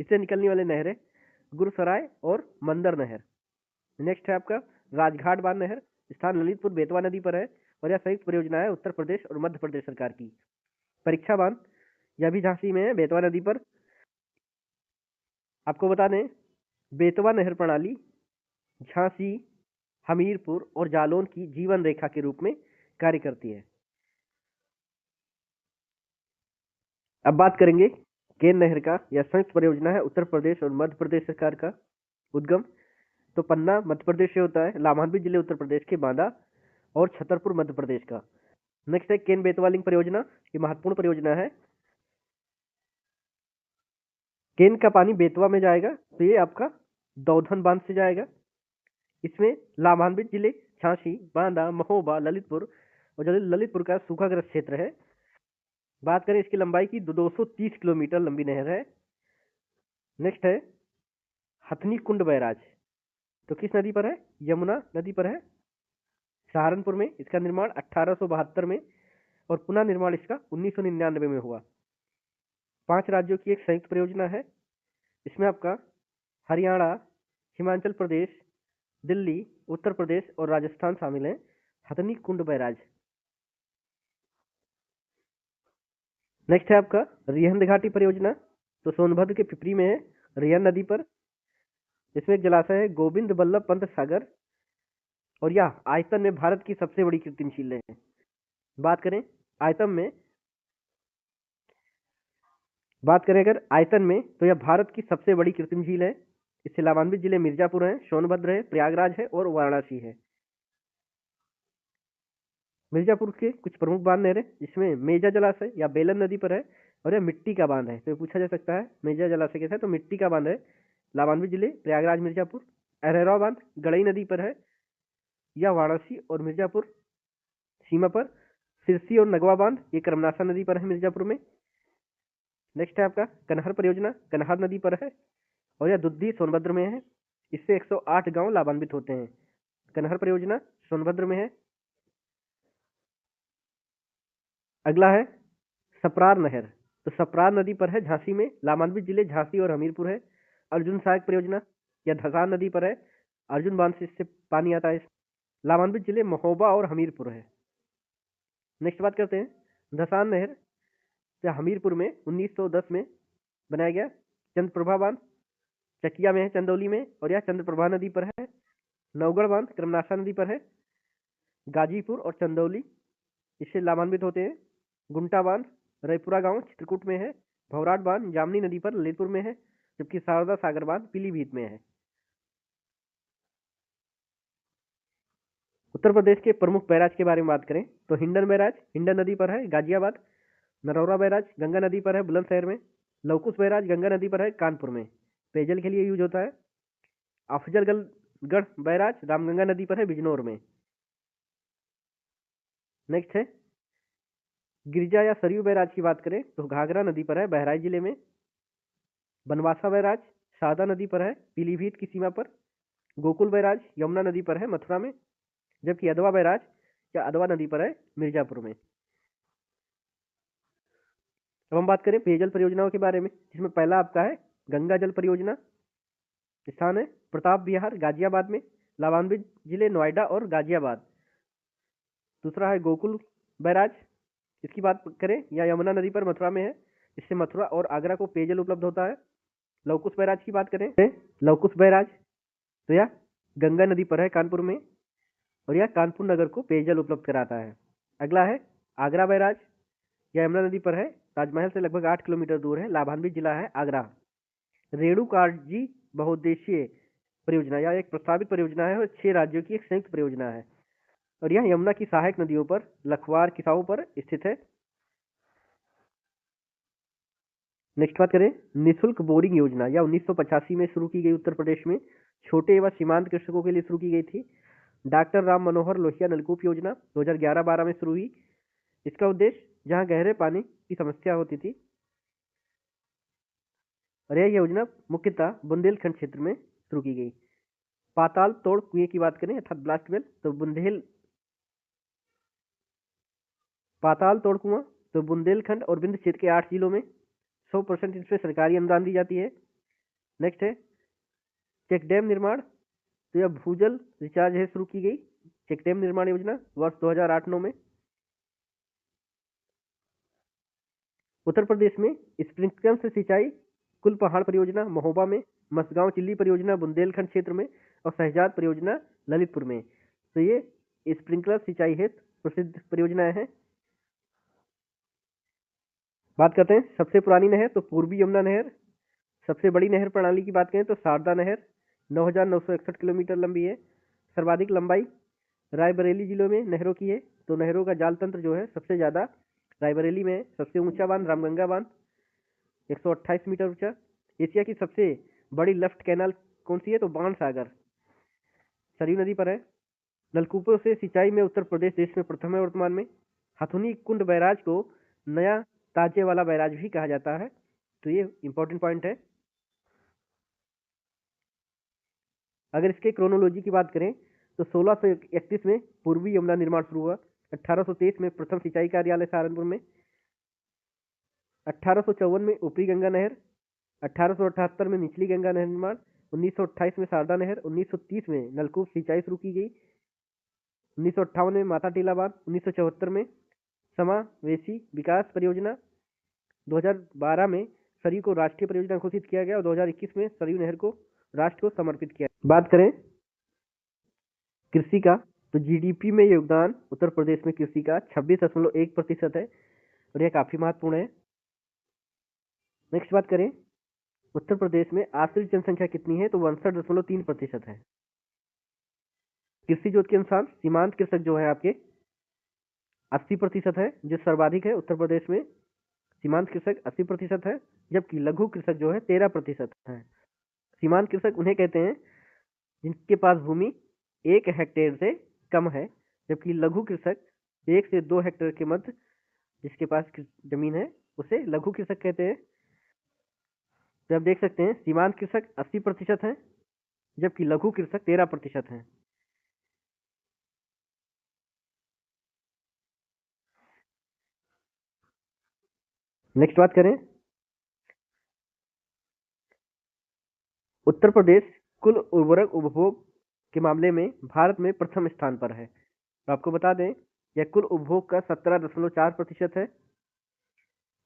इससे निकलने वाले नहरें गुरुसराय और मंदर नहर। नेक्स्ट है आपका राजघाट बांध नहर, स्थान ललितपुर बेतवा नदी पर है और यह संयुक्त परियोजना है उत्तर प्रदेश और मध्य प्रदेश सरकार की। परीक्षा बांध, यह भी झांसी में है, बेतवा नदी पर। आपको बता दें बेतवा नहर प्रणाली झांसी, हमीरपुर और जालौन की जीवन रेखा के रूप में कार्य करती है। अब बात करेंगे केन नहर का, यह संयुक्त परियोजना है उत्तर प्रदेश और मध्य प्रदेश सरकार का। उद्गम तो पन्ना मध्य प्रदेश से होता है। लाभान्वित जिले उत्तर प्रदेश के बांदा और छतरपुर मध्य प्रदेश का। नेक्स्ट है केन बेतवा लिंक परियोजना, ये महत्वपूर्ण परियोजना है। केन का पानी बेतवा में जाएगा तो ये आपका दौधन बांध से जाएगा। इसमें लाभान्वित जिले झांसी, बांदा, महोबा, ललितपुर और ललितपुर का सूखाग्रस्त क्षेत्र है। बात करें इसकी लंबाई की 230 किलोमीटर लंबी नहर है। नेक्स्ट है हथनी कुंड बैराज, तो किस नदी पर है? यमुना नदी पर है, सहारनपुर में। इसका निर्माण 1872 में और पुनः निर्माण इसका 1999 में हुआ। 5 राज्यों की एक संयुक्त परियोजना है। इसमें आपका हरियाणा, हिमाचल प्रदेश, दिल्ली, उत्तर प्रदेश और राजस्थान शामिल हैं। हथनी कुंड बैराज। नेक्स्ट है आपका रिहंद घाटी परियोजना, तो सोनभद्र के पिपरी में है, रिहंद नदी पर। इसमें एक जलाशय है गोविंद बल्लभ पंत सागर और यह आयतन में भारत की सबसे बड़ी कृत्रिम झील है। बात करें अगर आयतन में तो यह भारत की सबसे बड़ी कृत्रिम झील है। इससे लाभान्वित जिले मिर्जापुर है, सोनभद्र है, प्रयागराज है और वाराणसी है। मिर्जापुर के कुछ प्रमुख बांध नहरें, जिसमें मेजा जलाशय या बेलन नदी पर है और यह मिट्टी का बांध है। तो पूछा जा सकता है मेजा जलाशय कैसा है, तो मिट्टी का बांध है। लाभान्वित जिले प्रयागराज, मिर्जापुर। अरहरा बांध गड़ई नदी पर है, यह वाराणसी और मिर्जापुर सीमा पर। सिरसी और नगवा बांध ये कर्मनासा नदी पर है, मिर्जापुर में। नेक्स्ट है आपका कनहर परियोजना, कनहर नदी पर है और यह दुद्धी सोनभद्र में है। इससे 108 गांव लाभान्वित होते हैं। कनहर परियोजना सोनभद्र में है। अगला है सप्रार नहर, तो सप्रार नदी पर है, झांसी में। लाभान्वित जिले झांसी और हमीरपुर है। अर्जुन सहायक परियोजना यह धसान नदी पर है, अर्जुन बांध से इससे पानी आता है। लाभान्वित जिले महोबा और हमीरपुर है। नेक्स्ट बात करते हैं धसान नहर, तो हमीरपुर में 1910 में बनाया गया। चंद्रप्रभा बांध चकिया में है, चंदौली में, और यह चंद्रप्रभा नदी पर है। नवगढ़ बांध कर्मनासा नदी पर है। गाजीपुर और चंदौली इससे लाभान्वित होते हैं। गुंटा बांध रायपुरा गांव चित्रकूट में है। भवराट बांध जामनी नदी पर ललितपुर में है, जबकि शारदा सागर बांध पीलीभीत में है। उत्तर प्रदेश के प्रमुख बैराज के बारे में बात करें तो हिंडन बैराज हिंडन नदी पर है गाजियाबाद। नरौरा बैराज गंगा नदी पर है बुलंदशहर में। लवकुश बैराज गंगा नदी पर है कानपुर में, पेयजल के लिए यूज होता है। अफजलगढ़ बैराज रामगंगा नदी पर है बिजनौर में। नेक्स्ट है गिरिजा या सरयू बैराज की बात करें तो घाघरा नदी पर है बहराइच जिले में। बनवासा बैराज शारदा नदी पर है पीलीभीत की सीमा पर। गोकुल बैराज यमुना नदी पर है मथुरा में, जबकि अदवा बैराज या अदवा नदी पर है मिर्जापुर में। अब हम बात करें पेयजल परियोजनाओं के बारे में, जिसमें पहला आपका है गंगा जल परियोजना। स्थान है प्रताप विहार गाजियाबाद में। लाभान्वित जिले नोएडा और गाजियाबाद। दूसरा है गोकुल बैराज, इसकी बात करें या यमुना नदी पर मथुरा में है, इससे मथुरा और आगरा को पेयजल उपलब्ध होता है। लवकुश बैराज की बात करें, लवकुश बैराज तो यह गंगा नदी पर है कानपुर में, और यह कानपुर नगर को पेयजल उपलब्ध कराता है। अगला है आगरा बैराज, यह यमुना नदी पर है, ताजमहल से लगभग 8 किलोमीटर दूर है। लाभान्वित जिला है आगरा। रेणुकाजी बहुउद्देशीय परियोजना यह एक प्रस्तावित परियोजना है और 6 राज्यों की एक संयुक्त परियोजना है, और यह यमुना की सहायक नदियों पर लखवार किसाओं पर स्थित है। नेक्स्ट बात करें निःशुल्क बोरिंग योजना, यह 1985 में शुरू की गई उत्तर प्रदेश में छोटे एवं सीमांत कृषकों के लिए शुरू की गई थी। डॉक्टर राम मनोहर लोहिया नलकूप योजना 2011-12 में शुरू हुई। इसका उद्देश्य जहां गहरे पानी की समस्या होती थी, और यह योजना मुख्यतः बुंदेलखंड क्षेत्र में शुरू की गई। पाताल तोड़ कुएं की बात करें अर्थात ब्लास्ट वेल तो पाताल तोड़ कुआं तो बुंदेलखंड और बिंद क्षेत्र के 8 जिलों में 100% इसमें सरकारी अनुदान दी जाती है। नेक्स्ट है चेक डैम निर्माण, तो यह भूजल रिचार्ज है शुरू की गई चेक डैम निर्माण योजना वर्ष 2008-9 में। उत्तर प्रदेश में स्प्रिंकलर से सिंचाई कुल पहाड़ परियोजना महोबा में, मसगांव चिल्ली परियोजना बुंदेलखंड क्षेत्र में, और शहजाद परियोजना ललितपुर में। तो ये स्प्रिंकलर सिंचाई हेतु प्रसिद्ध परियोजनाएं हैं। बात करते हैं सबसे पुरानी नहर तो पूर्वी यमुना नहर। सबसे बड़ी नहर प्रणाली की बात करें तो शारदा नहर 9,961 किलोमीटर लंबी है। सर्वाधिक लंबाई रायबरेली जिलों में नहरों की है, तो नहरों का जाल तंत्र जो है सबसे ज़्यादा रायबरेली में है। सबसे ऊंचा बांध रामगंगा बांध 128 मीटर ऊंचा। एशिया की सबसे बड़ी लेफ्ट कैनाल कौन सी है तो बाण सागर सरयू नदी पर है। नलकूपों से सिंचाई में उत्तर प्रदेश देश में प्रथम है वर्तमान में। हथुनी कुंड बैराज को नया ताजे वाला बैराज भी कहा जाता है, तो ये इंपॉर्टेंट पॉइंट है। अगर इसके क्रोनोलॉजी की बात करें तो 1631 में पूर्वी यमुना निर्माण शुरू हुआ। 1823 में प्रथम सिंचाई कार्यालय सहारनपुर में। 1854 में ऊपरी गंगा नहर। 1878 में निचली गंगा नहर निर्माण। 1928 में शारदा नहर। 1930 में नलकूप सिंचाई शुरू की गई। 1958 में माता टीला बांध। 1974 में समावेशी विकास परियोजना। 2012 में सरयू को राष्ट्रीय परियोजना घोषित किया गया और 2021 में सरयू नहर को राष्ट्र को समर्पित किया। बात करें कृषि का तो जीडीपी में योगदान उत्तर प्रदेश में कृषि का 26.1% है, और यह काफी महत्वपूर्ण है। नेक्स्ट बात करें उत्तर प्रदेश में आश्रित जनसंख्या कितनी है तो 62.3% है। कृषि जोत के अनुसार सीमांत कृषक जो है आपके 80% है, जो सर्वाधिक है उत्तर प्रदेश में। सीमांत कृषक 80% है, जबकि लघु कृषक जो है 13% है। सीमांत कृषक उन्हें कहते हैं जिनके पास भूमि 1 हेक्टेयर से कम है, जबकि लघु कृषक 1 से 2 हेक्टेयर के मध्य जिसके पास जमीन है उसे लघु कृषक कहते हैं। तो आप देख सकते हैं सीमांत कृषक 80% है, जबकि लघु कृषक 13% है। नेक्स्ट बात करें उत्तर प्रदेश कुल उर्वरक उपभोग के मामले में भारत में प्रथम स्थान पर है। तो आपको बता दें यह कुल उपभोग का 17.4% है।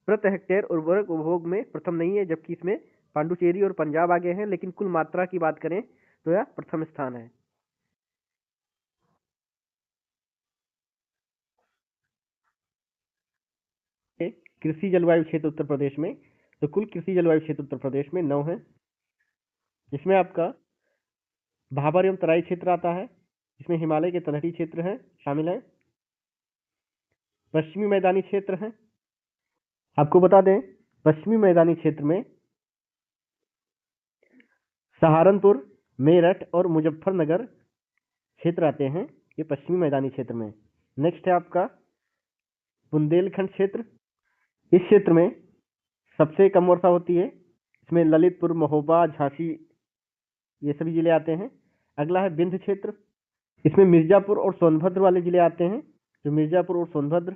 प्रति हेक्टेयर उर्वरक उपभोग में प्रथम नहीं है, जबकि इसमें पांडुचेरी और पंजाब आगे हैं, लेकिन कुल मात्रा की बात करें तो यह प्रथम स्थान है। कृषि जलवायु क्षेत्र उत्तर प्रदेश में, तो कुल कृषि जलवायु क्षेत्र उत्तर प्रदेश में 9 है, जिसमें आपका भाबर एवं तराई क्षेत्र आता है, जिसमें हिमालय के तलहटी क्षेत्र हैं शामिल हैं। पश्चिमी मैदानी क्षेत्र हैं। आपको बता दें, पश्चिमी मैदानी क्षेत्र में सहारनपुर, मेरठ और मुजफ्फरनगर क्षेत्र आते हैं, ये पश्चिमी मैदानी क्षेत्र में। नेक्स्ट है आपका बुंदेलखंड क्षेत्र। इस क्षेत्र में सबसे कम वर्षा होती है, इसमें ललितपुर, महोबा, झांसी ये सभी जिले आते हैं। अगला है विंध्य क्षेत्र, इसमें मिर्जापुर और सोनभद्र वाले जिले आते हैं, जो मिर्जापुर और सोनभद्र।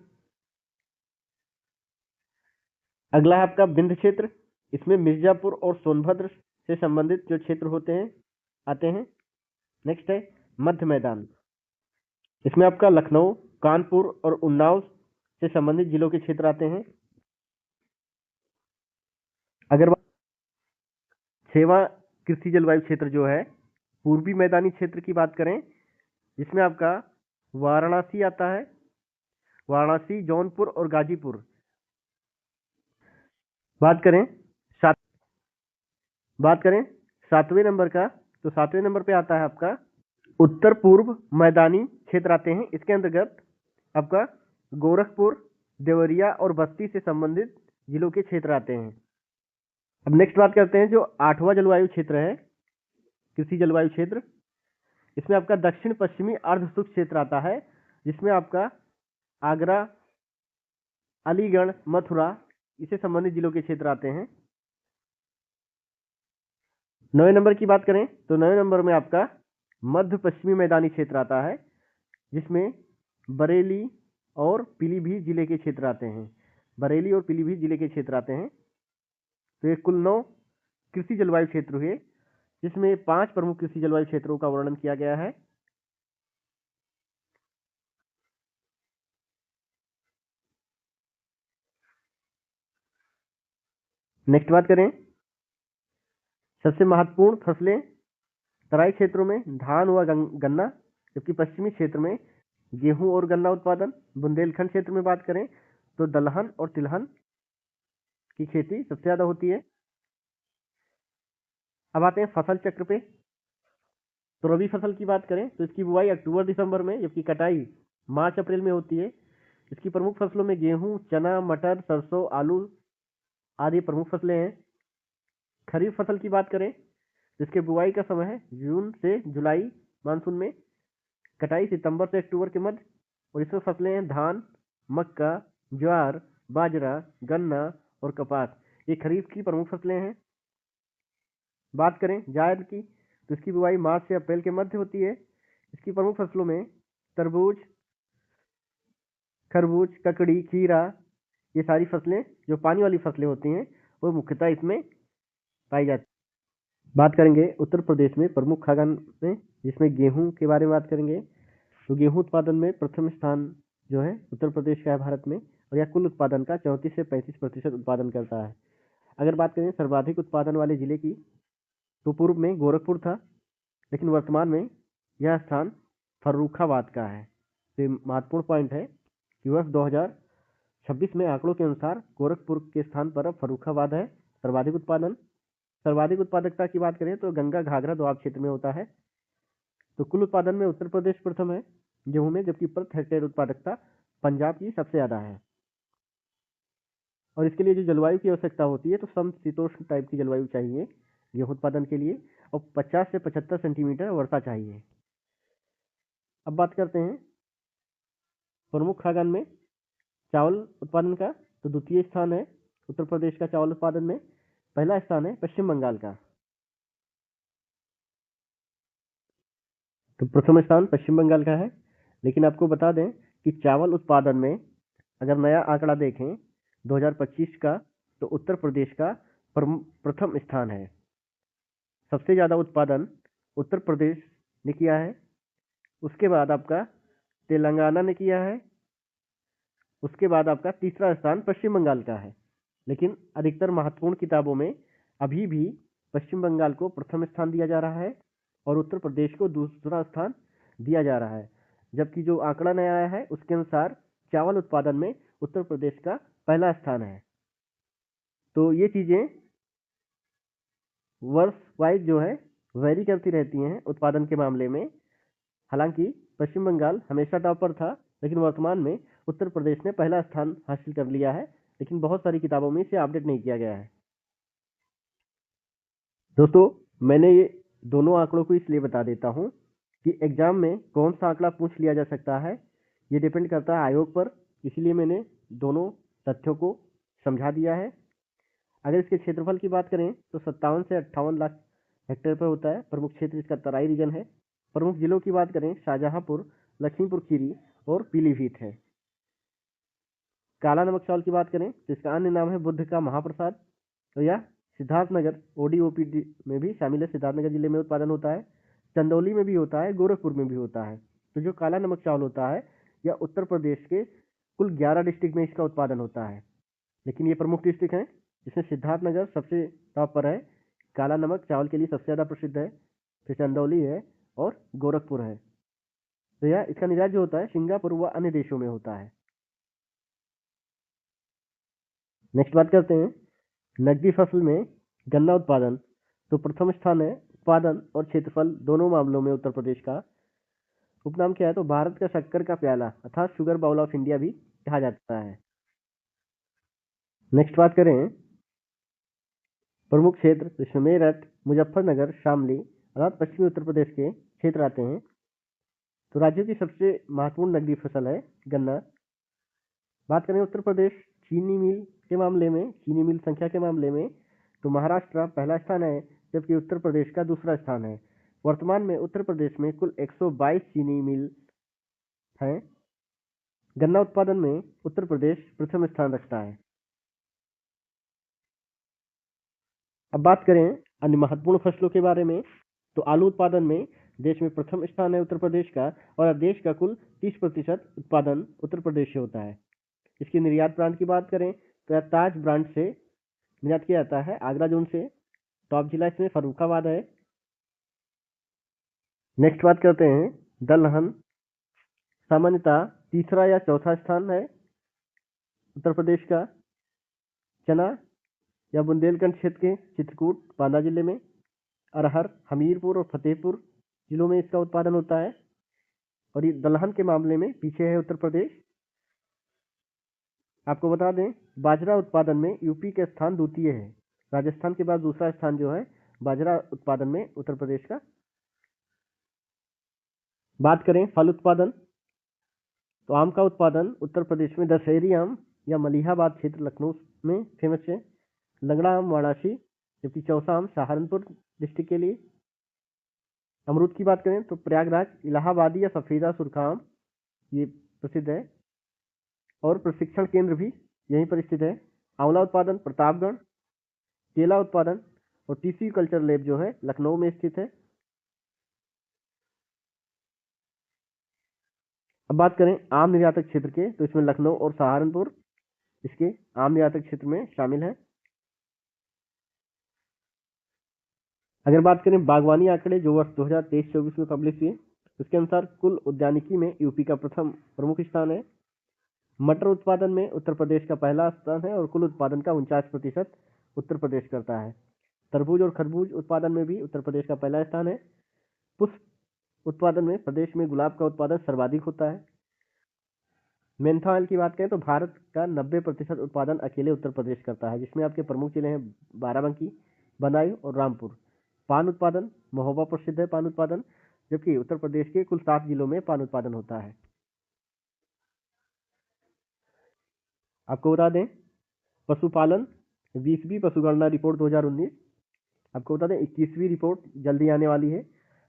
अगला है आपका विंध्य क्षेत्र, इसमें मिर्जापुर और सोनभद्र से संबंधित जो क्षेत्र होते हैं आते हैं। नेक्स्ट है मध्य मैदान, इसमें आपका लखनऊ, कानपुर और उन्नाव से संबंधित जिलों के क्षेत्र आते हैं। अगर 6वां कृषि जलवायु क्षेत्र जो है पूर्वी मैदानी क्षेत्र की बात करें, जिसमें आपका वाराणसी आता है, वाराणसी, जौनपुर और गाजीपुर। बात करें 7वें नंबर का, तो 7वें नंबर पे आता है आपका उत्तर पूर्व मैदानी क्षेत्र आते हैं। इसके अंतर्गत आपका गोरखपुर, देवरिया और बस्ती से संबंधित जिलों के क्षेत्र आते हैं। अब नेक्स्ट बात करते हैं जो 8वां जलवायु क्षेत्र है, कृषि जलवायु क्षेत्र। इसमें आपका दक्षिण पश्चिमी अर्ध शुष्क क्षेत्र आता है, जिसमें आपका आगरा, अलीगढ़, मथुरा इससे संबंधित जिलों के क्षेत्र आते हैं। 9वें नंबर की बात करें तो 9वें नंबर में आपका मध्य पश्चिमी मैदानी क्षेत्र आता है, जिसमें बरेली और पीलीभीत जिले के क्षेत्र आते हैं। बरेली और पीलीभीत जिले के क्षेत्र आते हैं। तो ये कुल 9 कृषि जलवायु क्षेत्र हुए, जिसमें 5 प्रमुख कृषि जलवायु क्षेत्रों का वर्णन किया गया है। नेक्स्ट बात करें, सबसे महत्वपूर्ण फसलें तराई क्षेत्रों में धान व गन्ना, जबकि पश्चिमी क्षेत्र में गेहूं और गन्ना उत्पादन। बुंदेलखंड क्षेत्र में बात करें तो दलहन और तिलहन की खेती सबसे ज्यादा होती है। अब आते हैं फसल चक्र पे। तो रबी फसल की बात करें तो इसकी बुआई अक्टूबर दिसंबर में, जबकि कटाई मार्च अप्रैल में होती है। इसकी प्रमुख फसलों में गेहूं, चना, मटर, सरसों, आलू आदि प्रमुख फसलें हैं। खरीफ फसल की बात करें तो इसके बुआई का समय है जून से जुलाई मानसून में, कटाई सितंबर से अक्टूबर के मध्य, और इसमें फसलें हैं धान, मक्का, ज्वार, बाजरा, गन्ना और कपास। ये खरीफ की प्रमुख फसलें हैं। बात करें जायद की तो इसकी बुआई मार्च से अप्रैल के मध्य होती है। इसकी प्रमुख फसलों में तरबूज, खरबूज, ककड़ी, खीरा ये सारी फसलें जो पानी वाली फसलें होती हैं वो मुख्यतः इसमें पाई जाती हैं। बात करेंगे उत्तर प्रदेश में प्रमुख खाद्यान्न में, जिसमें गेहूं के बारे में बात करेंगे। तो गेहूं उत्पादन में प्रथम स्थान जो है उत्तर प्रदेश का है भारत में, और यह कुल उत्पादन का 34 से 35% उत्पादन करता है। अगर बात करें सर्वाधिक उत्पादन वाले जिले की, तो पूर्व में गोरखपुर था, लेकिन वर्तमान में यह स्थान फर्रुखाबाद का है। तो महत्वपूर्ण पॉइंट है कि वर्ष 2026 में आंकड़ों के अनुसार गोरखपुर के स्थान पर अब फर्रुखाबाद है सर्वाधिक उत्पादन। सर्वाधिक उत्पादकता की बात करें तो गंगा घाघरा दोआब क्षेत्र में होता है। तो कुल उत्पादन में उत्तर प्रदेश प्रथम है गेहूं में, जबकि प्रति हेक्टेयर उत्पादकता पंजाब की सबसे ज्यादा है। और इसके लिए जो जलवायु की आवश्यकता होती है तो समशीतोष्ण टाइप की जलवायु चाहिए गेहूं उत्पादन के लिए, और 50 से 75 सेंटीमीटर वर्षा चाहिए। अब बात करते हैं प्रमुख खाद्यान्न में चावल उत्पादन का। तो द्वितीय स्थान है उत्तर प्रदेश का चावल उत्पादन में, पहला स्थान है पश्चिम बंगाल का। तो प्रथम स्थान पश्चिम बंगाल का है, लेकिन आपको बता दें कि चावल उत्पादन में अगर नया आंकड़ा देखें 2025 का, तो उत्तर प्रदेश का प्रथम स्थान है। सबसे ज्यादा उत्पादन उत्तर प्रदेश ने किया है, उसके बाद आपका तेलंगाना ने किया है, उसके बाद आपका तीसरा स्थान पश्चिम बंगाल का है। लेकिन अधिकतर महत्वपूर्ण किताबों में अभी भी पश्चिम बंगाल को प्रथम स्थान दिया जा रहा है और उत्तर प्रदेश को दूसरा स्थान दिया जा रहा है। जबकि जो आंकड़ा नया आया है उसके अनुसार चावल उत्पादन में उत्तर प्रदेश का पहला स्थान है। तो ये चीज़ें वर्ष वाइज जो है वेरी करती रहती हैं उत्पादन के मामले में। हालांकि पश्चिम बंगाल हमेशा टॉप पर था, लेकिन वर्तमान में उत्तर प्रदेश ने पहला स्थान हासिल कर लिया है, लेकिन बहुत सारी किताबों में इसे अपडेट नहीं किया गया है। दोस्तों, मैंने ये दोनों आंकड़ों को इसलिए बता देता हूँ कि एग्जाम में कौन सा आंकड़ा पूछ लिया जा सकता है, ये डिपेंड करता है आयोग पर, इसलिए मैंने दोनों तथ्यों को समझा दिया है। अगर इसके क्षेत्रफल की बात करें तो 57 से 58 लाख हेक्टेयर पर होता है। प्रमुख क्षेत्र इसका तराई रीजन है। प्रमुख जिलों की बात करें शाहजहांपुर, लखीमपुर खीरी और पीलीभीत है। काला नमक चावल की बात करें तो इसका अन्य नाम है बुद्ध का महाप्रसाद, तो यह सिद्धार्थनगर ओडीओपी में भी शामिल है। सिद्धार्थनगर जिले में उत्पादन होता है, चंदौली में भी होता है, गोरखपुर में भी होता है। तो जो काला नमक चावल होता है यह उत्तर प्रदेश के कुल 11 डिस्ट्रिक्ट में इसका उत्पादन होता है, लेकिन ये प्रमुख डिस्ट्रिक्ट हैं जिसमें सिद्धार्थनगर सबसे टॉप पर है, काला नमक चावल के लिए सबसे ज़्यादा प्रसिद्ध है, फिर चंदौली है और गोरखपुर है। तो यह इसका निर्यात जो होता है सिंगापुर व अन्य देशों में होता है। नेक्स्ट बात करते हैं नकदी फसल में गन्ना उत्पादन। तो प्रथम स्थान है उत्पादन और क्षेत्रफल दोनों मामलों में उत्तर प्रदेश का। उपनाम क्या है तो भारत का शक्कर का प्याला अर्थात शुगर बाउल ऑफ इंडिया भी कहा जाता है। नेक्स्ट बात करें प्रमुख क्षेत्र, जिसमें मेरठ, मुजफ्फरनगर, शामली अर्थात पश्चिमी उत्तर प्रदेश के क्षेत्र आते हैं। तो राज्यों की सबसे महत्वपूर्ण नकदी फसल है गन्ना। बात करें उत्तर प्रदेश चीनी मिल के मामले में, चीनी मिल संख्या के मामले में, तो महाराष्ट्र पहला स्थान है, जबकि उत्तर प्रदेश का दूसरा स्थान है। वर्तमान में उत्तर प्रदेश में कुल 122 चीनी मिल हैं। गन्ना उत्पादन में उत्तर प्रदेश प्रथम स्थान रखता है। अब बात करें अन्य महत्वपूर्ण फसलों के बारे में, तो आलू उत्पादन में देश में प्रथम स्थान है उत्तर प्रदेश का, और देश का कुल 30% उत्पादन उत्तर प्रदेश से होता है। इसकी निर्यात ब्रांड की बात करें तो यह ताज ब्रांड से निर्यात किया जाता है, आगरा जोन से। टॉप जिला इसमें फर्रुखाबाद है। नेक्स्ट बात करते हैं दलहन। सामान्यतः तीसरा या चौथा स्थान है उत्तर प्रदेश का। चना या बुंदेलखंड क्षेत्र के चित्रकूट, बांदा जिले में, अरहर हमीरपुर और फतेहपुर जिलों में इसका उत्पादन होता है। और ये दलहन के मामले में पीछे है उत्तर प्रदेश। आपको बता दें बाजरा उत्पादन में यूपी का स्थान द्वितीय है। राजस्थान के बाद दूसरा स्थान जो है बाजरा उत्पादन में उत्तर प्रदेश का। बात करें फल उत्पादन, तो आम का उत्पादन उत्तर प्रदेश में दशहरी आम या मलिहाबाद क्षेत्र लखनऊ में फेमस है। लंगड़ा आम वाराणसी, जबकि चौसा आम सहारनपुर डिस्ट्रिक्ट के लिए। अमरूद की बात करें तो प्रयागराज, इलाहाबादी या सफेदा सुरखा आम ये प्रसिद्ध है, और प्रशिक्षण केंद्र भी यहीं पर स्थित है। आंवला उत्पादन प्रतापगढ़, केला उत्पादन और टीसी कल्चर लैब जो है लखनऊ में स्थित है। अब बात करें आम निर्यातक क्षेत्र के, तो इसमें लखनऊ और सहारनपुर इसके आम निर्यातक क्षेत्र में शामिल है। अगर बात करें बागवानी आंकड़े जो वर्ष 2023-24 में पब्लिश हुए, उसके अनुसार कुल उद्यानिकी में यूपी का प्रथम प्रमुख स्थान है। मटर उत्पादन में उत्तर प्रदेश का पहला स्थान है और कुल उत्पादन का 49% उत्तर प्रदेश करता है। तरबूज और खरबूज उत्पादन में भी उत्तर प्रदेश का पहला स्थान है। पुष्प उत्पादन में प्रदेश में गुलाब का उत्पादन सर्वाधिक होता है। मेंथा ऑयल की बात करें तो भारत का 90% उत्पादन अकेले उत्तर प्रदेश करता है, जिसमें आपके प्रमुख जिले हैं बाराबंकी, बदायूं और रामपुर। पान उत्पादन महोबा प्रसिद्ध है पान उत्पादन, जबकि उत्तर प्रदेश के कुल 7 जिलों में पान उत्पादन होता है। आपको बता दें पशुपालन 20वीं पशुगणना रिपोर्ट 2019, आपको बता दें 21वीं रिपोर्ट जल्दी आने वाली है,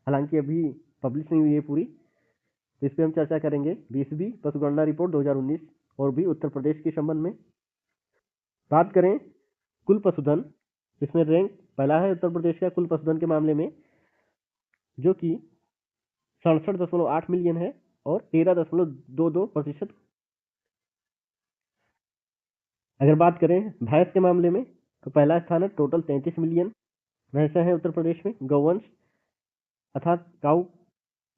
हालांकि अभी पब्लिश नहीं हुई है पूरी, तो इस पर हम चर्चा करेंगे। 20वीं पशुगणना रिपोर्ट 2019 और भी उत्तर प्रदेश के संबंध में। बात करें कुल पशुधन, इसमें रैंक पहला है उत्तर प्रदेश का कुल पशुधन के मामले में, जो कि 67.8 मिलियन है और 13.22%। अगर बात करें भैंस के मामले में, तो पहला स्थान है टोटल 33 मिलियन भैंसें हैं उत्तर प्रदेश में गौवंश अर्थात काऊ,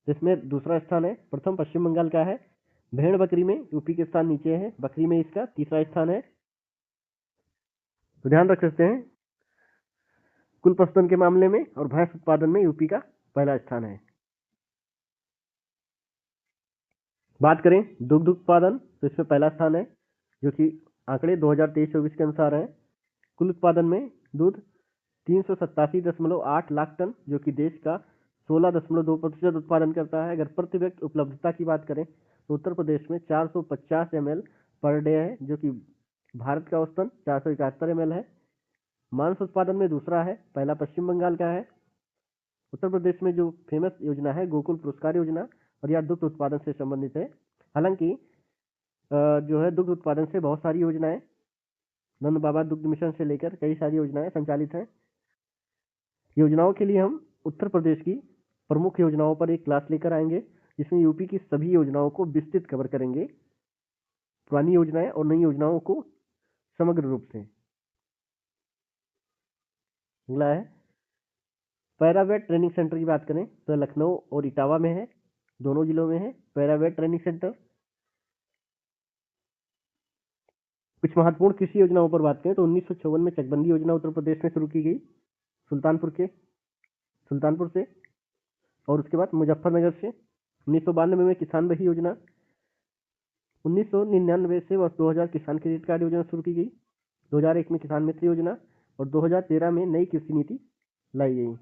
जिसमें दूसरा स्थान है प्रथम पश्चिम बंगाल का है। भेड़ बकरी में यूपी के स्थान नीचे है, बकरी में इसका तीसरा स्थान है। तो ध्यान रख सकते हैं कुल पशुधन के मामले में और भैंस उत्पादन में यूपी का पहला स्थान है। बात करें दुग्ध उत्पादन तो इसमें पहला स्थान है, जो कि आंकड़े 2023-24 के अनुसार है। कुल उत्पादन में दूध 387.8 लाख टन, जो कि देश का 16.2% उत्पादन करता है। अगर प्रति व्यक्ति उपलब्धता की बात करें तो उत्तर प्रदेश में 450 ml पर डे है, जो कि भारत का औसतन 471 ml है। मांस उत्पादन में दूसरा है, पहला पश्चिम बंगाल का है। उत्तर प्रदेश में जो फेमस योजना है गोकुल पुरस्कार योजना, और यह दुग्ध उत्पादन से संबंधित है। हालांकि जो है दुग्ध उत्पादन से बहुत सारी योजनाएं, नंद बाबा दुग्ध मिशन से लेकर कई सारी योजनाएं संचालित हैं। योजनाओं के लिए हम उत्तर प्रदेश की प्रमुख योजनाओं पर एक क्लास लेकर आएंगे, जिसमें यूपी की सभी योजनाओं को विस्तृत कवर करेंगे, पुरानी योजनाएं और नई योजनाओं को समग्र रूप से। अगला है पैरावेट ट्रेनिंग सेंटर की बात करें तो लखनऊ और इटावा में है, दोनों जिलों में है पैरावेट ट्रेनिंग सेंटर। कुछ महत्वपूर्ण कृषि योजनाओं पर बात करें तो 1954 में चकबंदी योजना उत्तर प्रदेश में शुरू की गई सुल्तानपुर से, और उसके बाद मुजफ्फरनगर से। 1992 में किसान बही योजना, 1999 से वर्ष 2000 किसान क्रेडिट कार्ड योजना शुरू की गई, 2001 में किसान मित्र योजना, और 2013 में नई कृषि नीति लाई गई।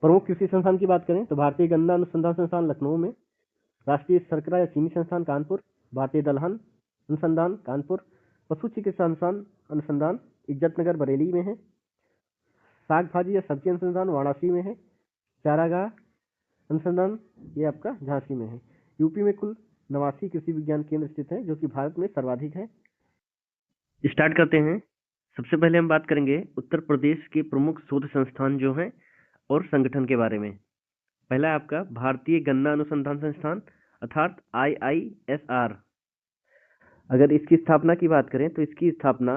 प्रमुख कृषि संस्थान की बात करें तो भारतीय गन्ना अनुसंधान संस्थान लखनऊ में, राष्ट्रीय शर्करा या चीनी संस्थान कानपुर, भारतीय दलहन अनुसंधान कानपुर, पशु चिकित्सा अनुसंधान इज्जतनगर बरेली में है, साग भाजी या सब्जी अनुसंधान वाराणसी में है, चारागाह अनुसंधान ये आपका झांसी में है। यूपी में कुल 89 कृषि विज्ञान केंद्र स्थित है, जो कि भारत में सर्वाधिक है। स्टार्ट करते हैं। सबसे पहले हम बात करेंगे उत्तर प्रदेश के प्रमुख शोध संस्थान जो हैं और संगठन के बारे में। पहला है आपका भारतीय गन्ना अनुसंधान संस्थान अर्थात IISR। अगर इसकी स्थापना की बात करें तो इसकी स्थापना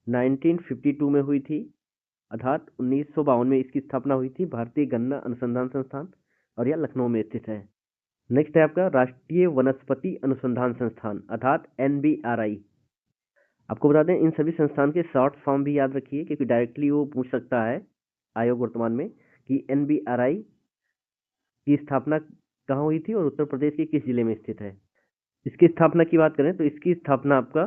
1952 में हुई थी, अर्थात 1952 में इसकी स्थापना हुई थी भारतीय गन्ना अनुसंधान संस्थान, और यह लखनऊ में स्थित है। नेक्स्ट है आपका राष्ट्रीय वनस्पति अनुसंधान संस्थान अर्थात NBRI। आपको बता दें इन सभी संस्थान के शॉर्ट फॉर्म भी याद रखिए, क्योंकि डायरेक्टली वो पूछ सकता है आयोग वर्तमान में कि NBRI की स्थापना कहाँ हुई थी और उत्तर प्रदेश के किस जिले में स्थित है। इसकी स्थापना की बात करें तो इसकी स्थापना आपका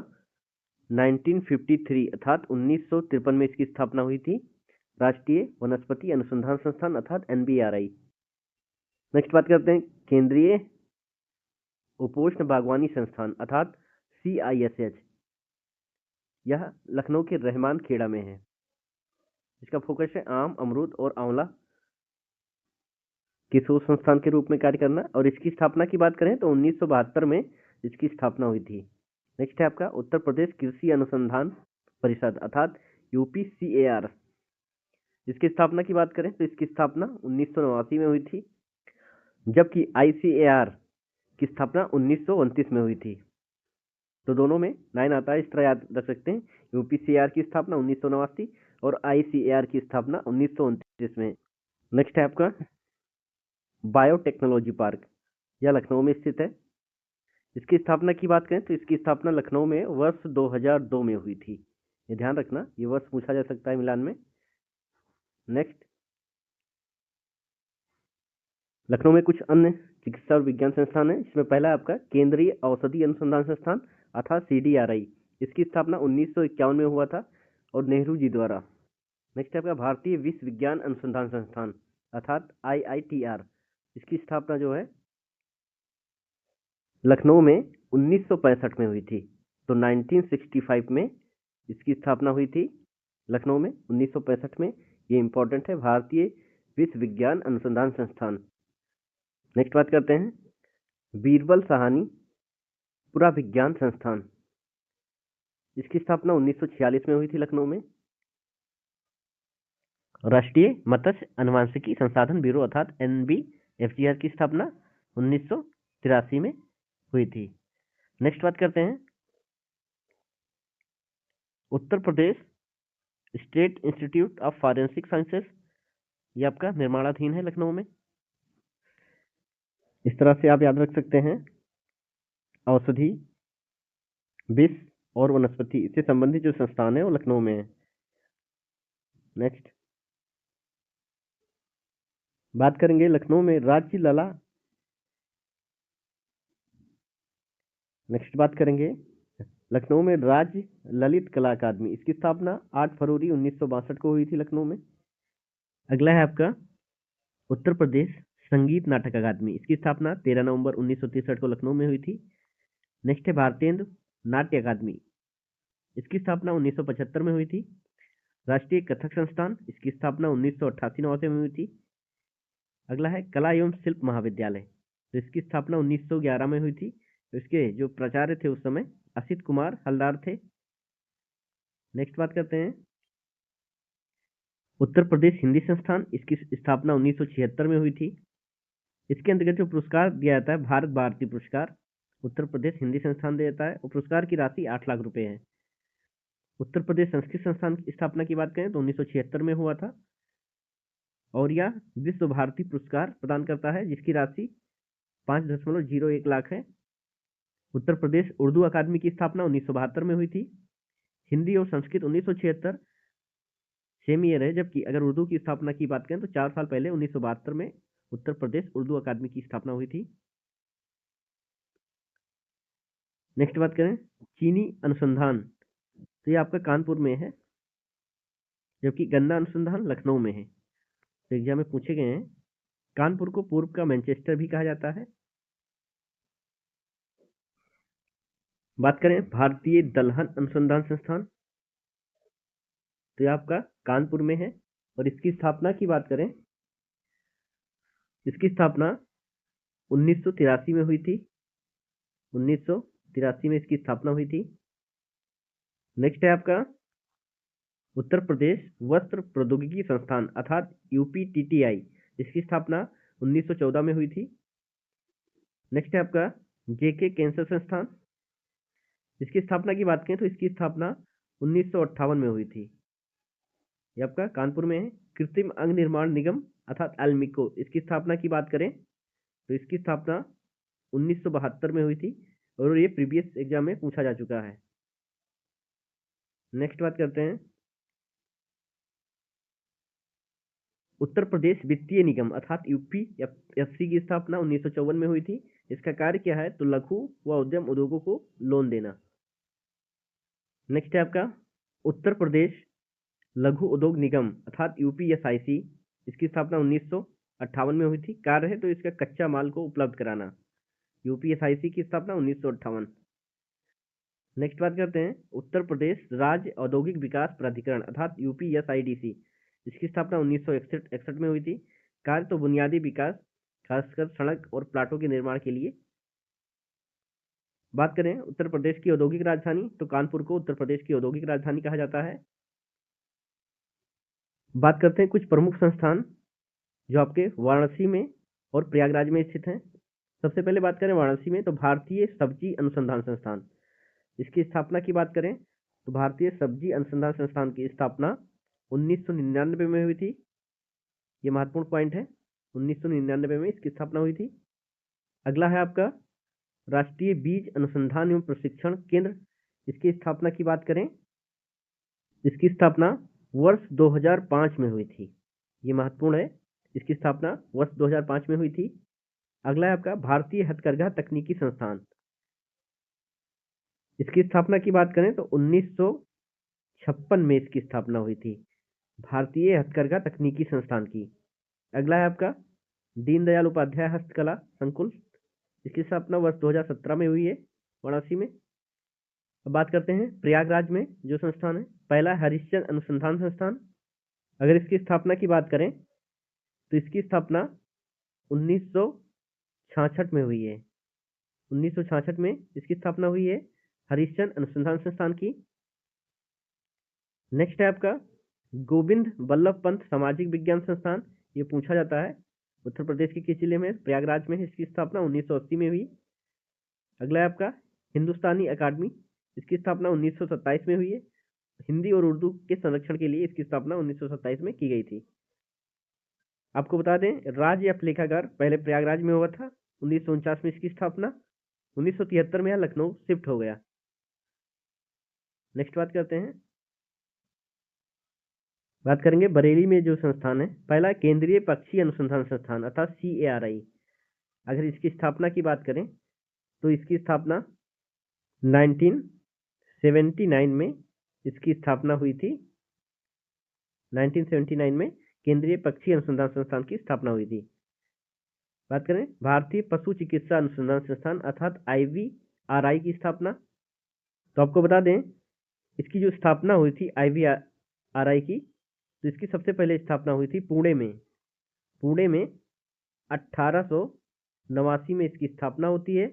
1953 अर्थात 1953 में इसकी स्थापना हुई थी, राष्ट्रीय वनस्पति अनुसंधान संस्थान अर्थात NBRI। नेक्स्ट बात करते हैं केंद्रीय उपोष्ण बागवानी संस्थान अर्थात CISH। यह लखनऊ के रहमान खेड़ा में है। इसका फोकस है आम, अमरूद और आंवला के शोध संस्थान के रूप में कार्य करना, और इसकी स्थापना की बात करें तो 1972 में इसकी स्थापना हुई थी। नेक्स्ट है आपका उत्तर प्रदेश कृषि अनुसंधान परिषद अर्थात UPCAR। इसकी स्थापना की बात करें तो इसकी स्थापना 1989 में हुई थी, जबकि ICAR की स्थापना 1929 में हुई थी। तो दोनों में 9 आता है, इस तरह याद रख सकते हैं। UPCAR की स्थापना 1989 और ICAR की स्थापना 1929 में। नेक्स्ट है आपका बायोटेक्नोलॉजी पार्क, यह लखनऊ में स्थित है। इसकी स्थापना की बात करें तो इसकी स्थापना लखनऊ में वर्ष 2002 में हुई थी। ये ध्यान रखना, ये वर्ष पूछा जा सकता है मिलान में। नेक्स्ट लखनऊ में कुछ अन्य चिकित्सा और विज्ञान संस्थान है, इसमें पहला आपका केंद्रीय औषधि अनुसंधान संस्थान अर्थात CDRI। इसकी स्थापना 1951 में हुआ था और नेहरू जी द्वारा। नेक्स्ट है आपका भारतीय विश्व विज्ञान अनुसंधान संस्थान अर्थात IITR। इसकी स्थापना जो है लखनऊ में 1965 में हुई थी। तो 1965 में इसकी स्थापना हुई थी लखनऊ में, 1965 में। ये इंपॉर्टेंट है, भारतीय विश्व विज्ञान अनुसंधान संस्थान। नेक्स्ट बात करते हैं बीरबल साहनी पुरा विज्ञान संस्थान। इसकी स्थापना 1946 में हुई थी लखनऊ में। राष्ट्रीय मत्स्य अनुवांशिकी संसाधन ब्यूरो अर्थात NBFGR की स्थापना 1983 में हुई थी। नेक्स्ट बात करते हैं Uttar Pradesh state institute of forensic sciences. ये आपका निर्माणाधीन है लखनऊ में। इस तरह से आप याद रख सकते हैं औषधि विष और वनस्पति इससे संबंधित जो संस्थान है वो लखनऊ में है। नेक्स्ट बात करेंगे लखनऊ में राज्य लला। नेक्स्ट बात करेंगे लखनऊ में राज्य ललित कला अकादमी, इसकी स्थापना 8 फरवरी 1962 को हुई थी लखनऊ में। अगला है आपका उत्तर प्रदेश संगीत नाटक अकादमी, इसकी स्थापना 13 नवंबर 1963 को लखनऊ में हुई थी। नेक्स्ट है भारतेंदु नाट्य अकादमी, इसकी स्थापना 1975 में हुई थी। राष्ट्रीय कथक संस्थान, इसकी स्थापना 1988 में हुई थी। अगला है कला एवं शिल्प महाविद्यालय, तो इसकी स्थापना 1911 में हुई थी। तो इसके जो प्राचार्य थे उस समय असित कुमार हलदार थे। नेक्स्ट बात करते हैं उत्तर प्रदेश हिंदी संस्थान, इसकी स्थापना 1976 में हुई थी। इसके अंतर्गत जो पुरस्कार दिया जाता है भारत भारती पुरस्कार, उत्तर प्रदेश हिंदी संस्थान देता है और पुरस्कार की राशि 8 लाख रुपए है। उत्तर प्रदेश संस्कृत संस्थान की स्थापना की बात करें तो 1976 में हुआ था और यह विश्व भारती पुरस्कार प्रदान करता है जिसकी राशि 5.01 लाख है। उत्तर प्रदेश उर्दू अकादमी की स्थापना 1972 में हुई थी। हिंदी और संस्कृत 1976 सेम ईयर है, जबकि अगर उर्दू की स्थापना की बात करें तो 4 साल पहले 1972 में उत्तर प्रदेश उर्दू अकादमी की स्थापना हुई थी। नेक्स्ट बात करें चीनी अनुसंधान, तो ये आपका कानपुर में है, जबकि गन्ना अनुसंधान लखनऊ में है। तो एग्जाम में पूछे गए हैं। कानपुर को पूर्व का मैनचेस्टर भी कहा जाता है। बात करें भारतीय दलहन अनुसंधान संस्थान, तो ये आपका कानपुर में है और इसकी स्थापना की बात करें, इसकी स्थापना 1983 में हुई थी। 1983 में इसकी स्थापना हुई थी। नेक्स्ट है आपका उत्तर प्रदेश वस्त्र प्रौद्योगिकी संस्थान अर्थात यूपीटीटीआई, इसकी स्थापना 1914 में हुई थी। नेक्स्ट है आपका जेके कैंसर संस्थान, इसकी स्थापना की बात करें तो इसकी स्थापना 1958 में हुई थी। ये आपका कानपुर में है। कृत्रिम अंग निर्माण निगम अर्थात एल्मिको, इसकी स्थापना की बात करें तो इसकी स्थापना 1972 में हुई थी और ये प्रीवियस एग्जाम में पूछा जा चुका है। नेक्स्ट बात करते हैं उत्तर प्रदेश वित्तीय निगम अर्थात यूपीएफसी की स्थापना 1954 में हुई थी। इसका कार्य क्या है तो लघु व उद्यम उद्योगों को लोन देना। नेक्स्ट है आपका उत्तर प्रदेश लघु उद्योग निगम अर्थात यूपीएसआईसी, इसकी स्थापना 1958 में हुई थी। कार्य है तो इसका कच्चा माल को उपलब्ध कराना। यूपीएसआईसी की स्थापना 1958। नेक्स्ट बात करते हैं उत्तर प्रदेश राज्य औद्योगिक विकास प्राधिकरण अर्थात यूपीएसआईडीसी, इसकी स्थापना 1961 में हुई थी। कार्य तो बुनियादी विकास खासकर सड़क और प्लाटों के निर्माण के लिए। बात करें उत्तर प्रदेश की औद्योगिक राजधानी, तो कानपुर को उत्तर प्रदेश की औद्योगिक राजधानी कहा जाता है। बात करते हैं कुछ प्रमुख संस्थान जो आपके वाराणसी में और प्रयागराज में स्थित हैं। सबसे पहले बात करें वाराणसी में तो भारतीय सब्जी अनुसंधान संस्थान, इसकी स्थापना की बात करें तो भारतीय सब्जी अनुसंधान संस्थान की स्थापना 1999 में हुई थी। ये महत्वपूर्ण पॉइंट है, 1999 में इसकी स्थापना हुई थी। अगला है आपका राष्ट्रीय बीज अनुसंधान एवं प्रशिक्षण केंद्र, इसकी स्थापना की बात करें, इसकी स्थापना वर्ष 2005 में हुई थी। ये महत्वपूर्ण है, इसकी स्थापना वर्ष 2005 में हुई थी। अगला है आपका भारतीय हथकरघा तकनीकी संस्थान, इसकी स्थापना की बात करें तो 1956 में इसकी स्थापना हुई थी, भारतीय हथकरघा तकनीकी संस्थान की। अगला है आपका दीनदयाल उपाध्याय हस्तकला संकुल, इसकी स्थापना वर्ष 2017 में हुई है वाराणसी में। अब बात करते हैं प्रयागराज में जो संस्थान है, पहला हरिश्चंद्र अनुसंधान संस्थान। अगर इसकी स्थापना की बात करें तो इसकी स्थापना 1966 में हुई है। 1966 में इसकी स्थापना हुई है हरिश्चंद्र अनुसंधान संस्थान की। नेक्स्ट है आपका गोविंद बल्लभ पंत सामाजिक विज्ञान संस्थान, ये पूछा जाता है उत्तर प्रदेश के किस जिले में, प्रयागराज में। इसकी स्थापना 1980 में हुई। अगला है आपका हिंदुस्तानी अकादमी, इसकी स्थापना 1927 में हुई है। हिंदी और उर्दू के संरक्षण के लिए इसकी स्थापना 1927 में की गई थी। आपको बता दें राज्य लेखागार पहले प्रयागराज में हुआ था, 1949 में इसकी स्थापना, 1973 में यह लखनऊ शिफ्ट हो गया। नेक्स्ट बात करते हैं, बात करेंगे बरेली में जो संस्थान है, पहला केंद्रीय पक्षी अनुसंधान संस्थान अर्थात CARI। अगर इसकी स्थापना की बात करें तो इसकी स्थापना 1979 में इसकी स्थापना हुई थी। 1979 में केंद्रीय पक्षी अनुसंधान संस्थान की स्थापना हुई थी। बात करें भारतीय पशु चिकित्सा अनुसंधान संस्थान अर्थात IVRI की स्थापना, तो आपको बता दें इसकी जो स्थापना हुई थी IVRI की, तो इसकी सबसे पहले स्थापना हुई थी पुणे में 1889 में इसकी स्थापना होती है।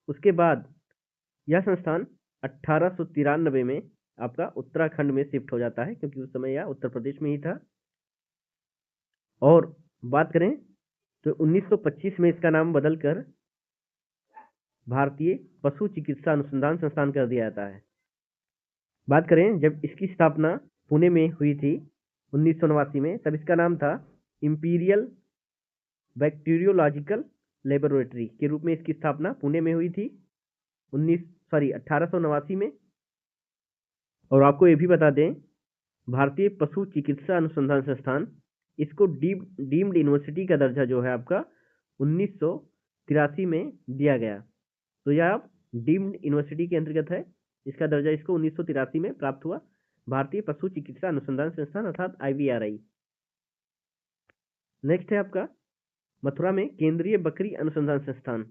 उसके बाद यह संस्थान 1893 में आपका उत्तराखंड में शिफ्ट हो जाता है, क्योंकि उस समय यह उत्तर प्रदेश में ही था। और बात करें तो 1925 में इसका नाम बदलकर भारतीय पशु चिकित्सा अनुसंधान संस्थान कर दिया जाता है। बात करें जब इसकी स्थापना पुणे में हुई थी 1989 में, तब इसका नाम था इंपीरियल बैक्टीरियोलॉजिकल लेबोरेटरी के रूप में इसकी स्थापना पुणे में हुई थी 1889 में। और आपको ये भी बता दें भारतीय पशु चिकित्सा अनुसंधान संस्थान, इसको डीम्ड यूनिवर्सिटी का दर्जा जो है आपका 1983 में दिया गया। तो यह आप डीम्ड यूनिवर्सिटी के अंतर्गत है, इसका दर्जा इसको 1983 में प्राप्त हुआ, भारतीय पशु चिकित्सा अनुसंधान संस्थान अर्थात IVRI। नेक्स्ट है आपका मथुरा में केंद्रीय बकरी अनुसंधान संस्थान,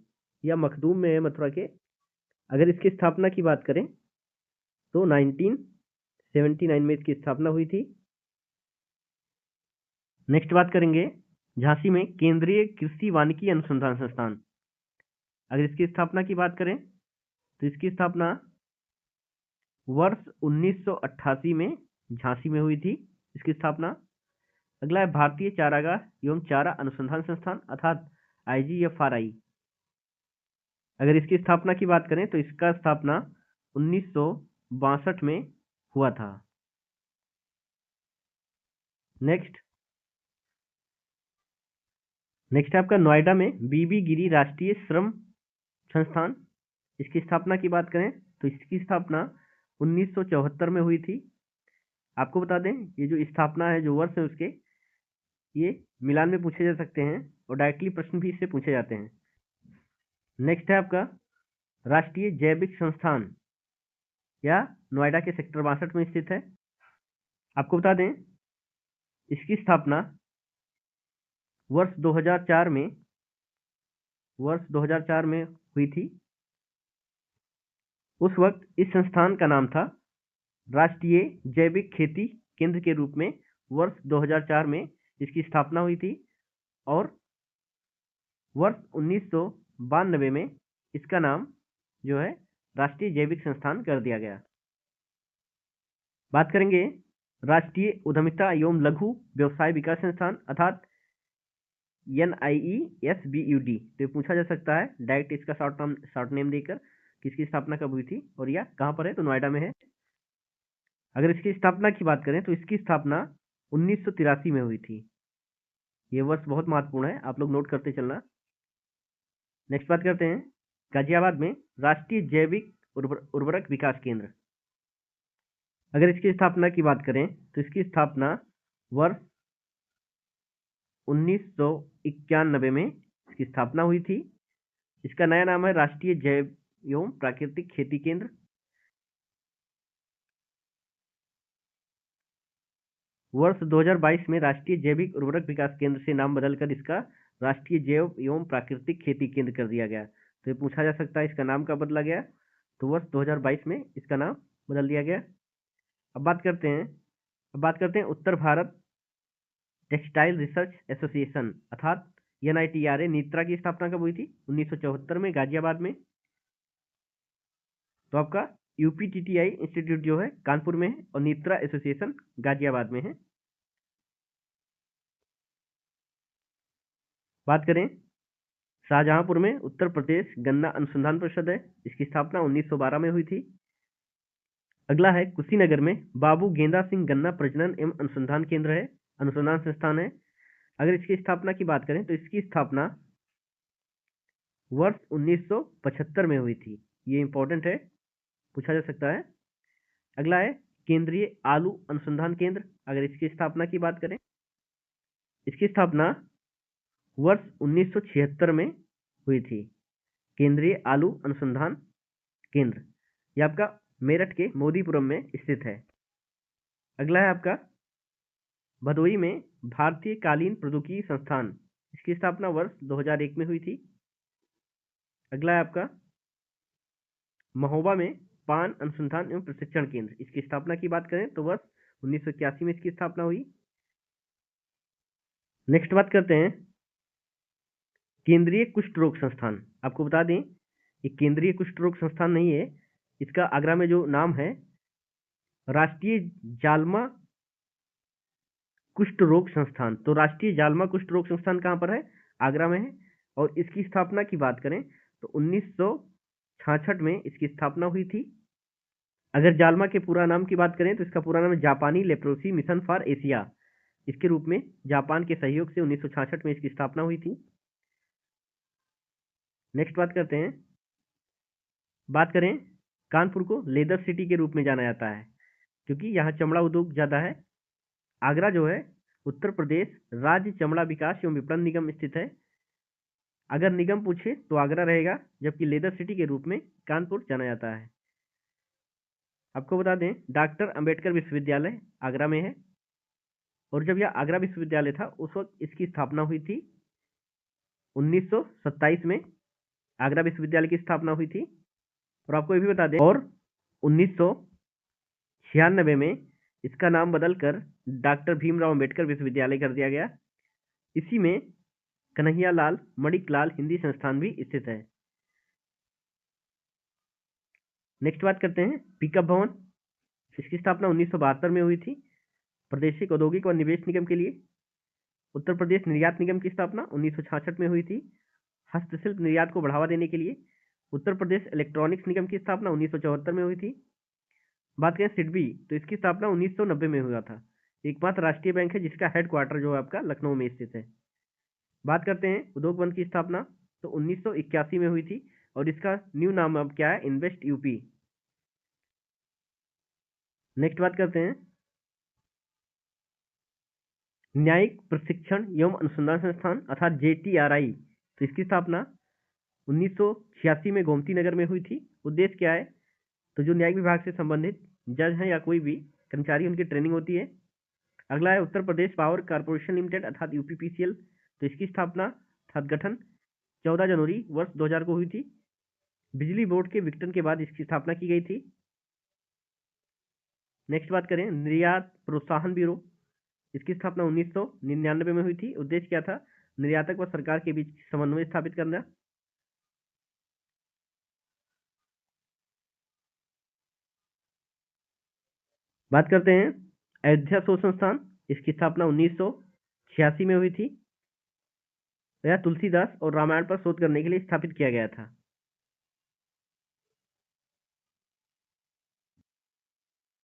या मखदूम में है मथुरा के। अगर इसकी स्थापना की बात करें तो 1979 में इसकी स्थापना हुई थी। नेक्स्ट बात करेंगे झांसी में केंद्रीय कृषि वानिकी अनुसंधान संस्थान। अगर इसकी स्थापना की बात करें तो इसकी स्थापना वर्ष 1988 में झांसी में हुई थी इसकी स्थापना। अगला है भारतीय चारागाह एवं चारा अनुसंधान संस्थान अर्थात IGFRI। अगर इसकी स्थापना की बात करें तो इसका स्थापना 1962 में हुआ था। नेक्स्ट है आपका नोएडा में BB गिरी राष्ट्रीय श्रम संस्थान। इसकी स्थापना की बात करें तो इसकी स्थापना 1974 में हुई थी। आपको बता दें ये जो स्थापना है, जो वर्ष है उसके, ये मिलान में पूछे जा सकते हैं और डायरेक्टली प्रश्न भी इससे पूछे जाते हैं। नेक्स्ट है आपका राष्ट्रीय जैविक संस्थान, या नोएडा के सेक्टर 62 में स्थित है। आपको बता दें इसकी स्थापना वर्ष 2004 में हुई थी। उस वक्त इस संस्थान का नाम था राष्ट्रीय जैविक खेती केंद्र के रूप में वर्ष 2004 में इसकी स्थापना हुई थी, और वर्ष 1992 में इसका नाम जो है राष्ट्रीय जैविक संस्थान कर दिया गया। बात करेंगे राष्ट्रीय उद्यमिता एवं लघु व्यवसाय विकास संस्थान अर्थात NIESBUD। तो पूछा जा सकता है डायरेक्ट इसका शॉर्ट नेम देकर किसकी स्थापना कब हुई थी और यह कहां पर है, तो नोएडा में है। अगर इसकी स्थापना की बात करें तो इसकी स्थापना 1983 में हुई थी। ये वर्ष बहुत महत्वपूर्ण है, आप लोग नोट करते चलना। नेक्स्ट बात करते हैं गाजियाबाद में राष्ट्रीय जैविक उर्वरक विकास केंद्र। अगर इसकी स्थापना की बात करें तो इसकी स्थापना वर्ष 1991 में इसकी स्थापना हुई थी। इसका नया नाम है राष्ट्रीय जैव एवं प्राकृतिक खेती केंद्र। वर्ष 2022 में राष्ट्रीय जैविक उर्वरक विकास केंद्र से नाम बदलकर इसका राष्ट्रीय जैव एवं प्राकृतिक खेती केंद्र कर दिया गया। तो ये पूछा जा सकता है इसका नाम कब बदला गया, तो वर्ष 2022 में इसका नाम बदल दिया गया। अब बात करते हैं उत्तर भारत टेक्सटाइल रिसर्च एसोसिएशन अर्थात NITRA नीत्रा की स्थापना कब हुई थी, 1974 में गाजियाबाद में। तो आपका UPTTI इंस्टीट्यूट जो है कानपुर में है और नीत्रा एसोसिएशन गाजियाबाद में है। बात करें शाहजहांपुर में उत्तर प्रदेश गन्ना अनुसंधान परिषद है, इसकी स्थापना 1912 में हुई थी। अगला है कुशीनगर में बाबू गेंदा सिंह गन्ना प्रजनन एवं अनुसंधान केंद्र है, अनुसंधान संस्थान है। अगर इसकी स्थापना की बात करें तो इसकी स्थापना वर्ष 1975 में हुई थी। ये इंपॉर्टेंट है, पूछा जा सकता है। अगला है केंद्रीय आलू अनुसंधान केंद्र। अगर इसकी स्थापना की बात करें, इसकी स्थापना वर्ष 1976 में हुई थी। केंद्रीय आलू अनुसंधान केंद्र यह आपका मेरठ के मोदीपुरम में स्थित है। अगला है आपका भदोई में भारतीय कालीन प्रौद्योगिकी संस्थान। इसकी स्थापना वर्ष 2001 में हुई थी। अगला है आपका महोबा में पान अनुसंधान एवं प्रशिक्षण केंद्र। इसकी स्थापना की बात करें तो वर्ष 1981 में इसकी स्थापना हुई। नेक्स्ट बात करते हैं केंद्रीय कुष्ठ रोग संस्थान। आपको बता दें ये केंद्रीय कुष्ठ रोग संस्थान नहीं है, इसका आगरा में जो नाम है राष्ट्रीय जालमा कुष्ठ रोग संस्थान। तो राष्ट्रीय जालमा कुष्ठ रोग संस्थान कहाँ पर है? आगरा में है। और इसकी स्थापना की बात करें तो 1966 में इसकी स्थापना हुई थी। अगर जालमा के पूरा नाम की बात करें तो इसका पूरा नाम है जापानी लेप्रोसी मिशन फॉर एशिया। इसके रूप में जापान के सहयोग से 1966 में इसकी स्थापना हुई थी। नेक्स्ट बात करते हैं, बात करें कानपुर को लेदर सिटी के रूप में जाना जाता है क्योंकि यहाँ चमड़ा उद्योग ज़्यादा है। आगरा जो है उत्तर प्रदेश राज्य चमड़ा विकास एवं विपणन निगम स्थित है। अगर निगम पूछे तो आगरा रहेगा, जबकि लेदर सिटी के रूप में कानपुर जाना जाता है। आपको बता दें डॉक्टर अंबेडकर विश्वविद्यालय आगरा में है और जब यह आगरा विश्वविद्यालय था उस वक्त इसकी स्थापना हुई थी 1927 में आगरा विश्वविद्यालय की स्थापना हुई थी। और आपको ये भी बता दें और 1996 में इसका नाम बदलकर डॉक्टर भीमराव अंबेडकर विश्वविद्यालय कर दिया गया। इसी में कन्हैयालाल मणिकलाल हिंदी संस्थान भी स्थित है। नेक्स्ट बात करते हैं पिकअप भवन। इसकी स्थापना 1972 में हुई थी प्रादेशिक औद्योगिक और निवेश निगम के लिए। उत्तर प्रदेश निर्यात निगम की स्थापना 1966 में हुई थी हस्तशिल्प निर्यात को बढ़ावा देने के लिए। उत्तर प्रदेश इलेक्ट्रॉनिक्स निगम की स्थापना 1974 में हुई थी। बात करें सिडबी तो इसकी स्थापना 1990 में हुआ था। एकमात्र राष्ट्रीय बैंक है जिसका हेडक्वार्टर जो है आपका लखनऊ में स्थित है। बात करते हैं उद्योग वन की स्थापना तो 1981 में हुई थी और इसका न्यू नाम अब क्या है? Invest UP. नेक्स्ट बात करते हैं न्यायिक प्रशिक्षण एवं अनुसंधान संस्थान अर्थात JTRI। तो इसकी स्थापना 1986 में गोमती नगर में हुई थी। उद्देश्य क्या है? तो जो न्यायिक विभाग से संबंधित जज हैं या कोई भी कर्मचारी उनकी ट्रेनिंग होती है। अगला है Uttar Pradesh power corporation limited अर्थात UPPCL। तो इसकी स्थापना अर्थात गठन 14 जनवरी वर्ष 2000 को हुई थी। बिजली बोर्ड के विघटन के बाद इसकी स्थापना की गई थी। नेक्स्ट बात करें निर्यात प्रोत्साहन ब्यूरो। इसकी स्थापना 1999 में हुई थी। उद्देश्य क्या था? निर्यातक व सरकार के बीच समन्वय स्थापित करना। बात करते हैं अयोध्या शोध संस्थान। इसकी स्थापना 1986 में हुई थी। यह तुलसीदास और रामायण पर शोध करने के लिए स्थापित किया गया था।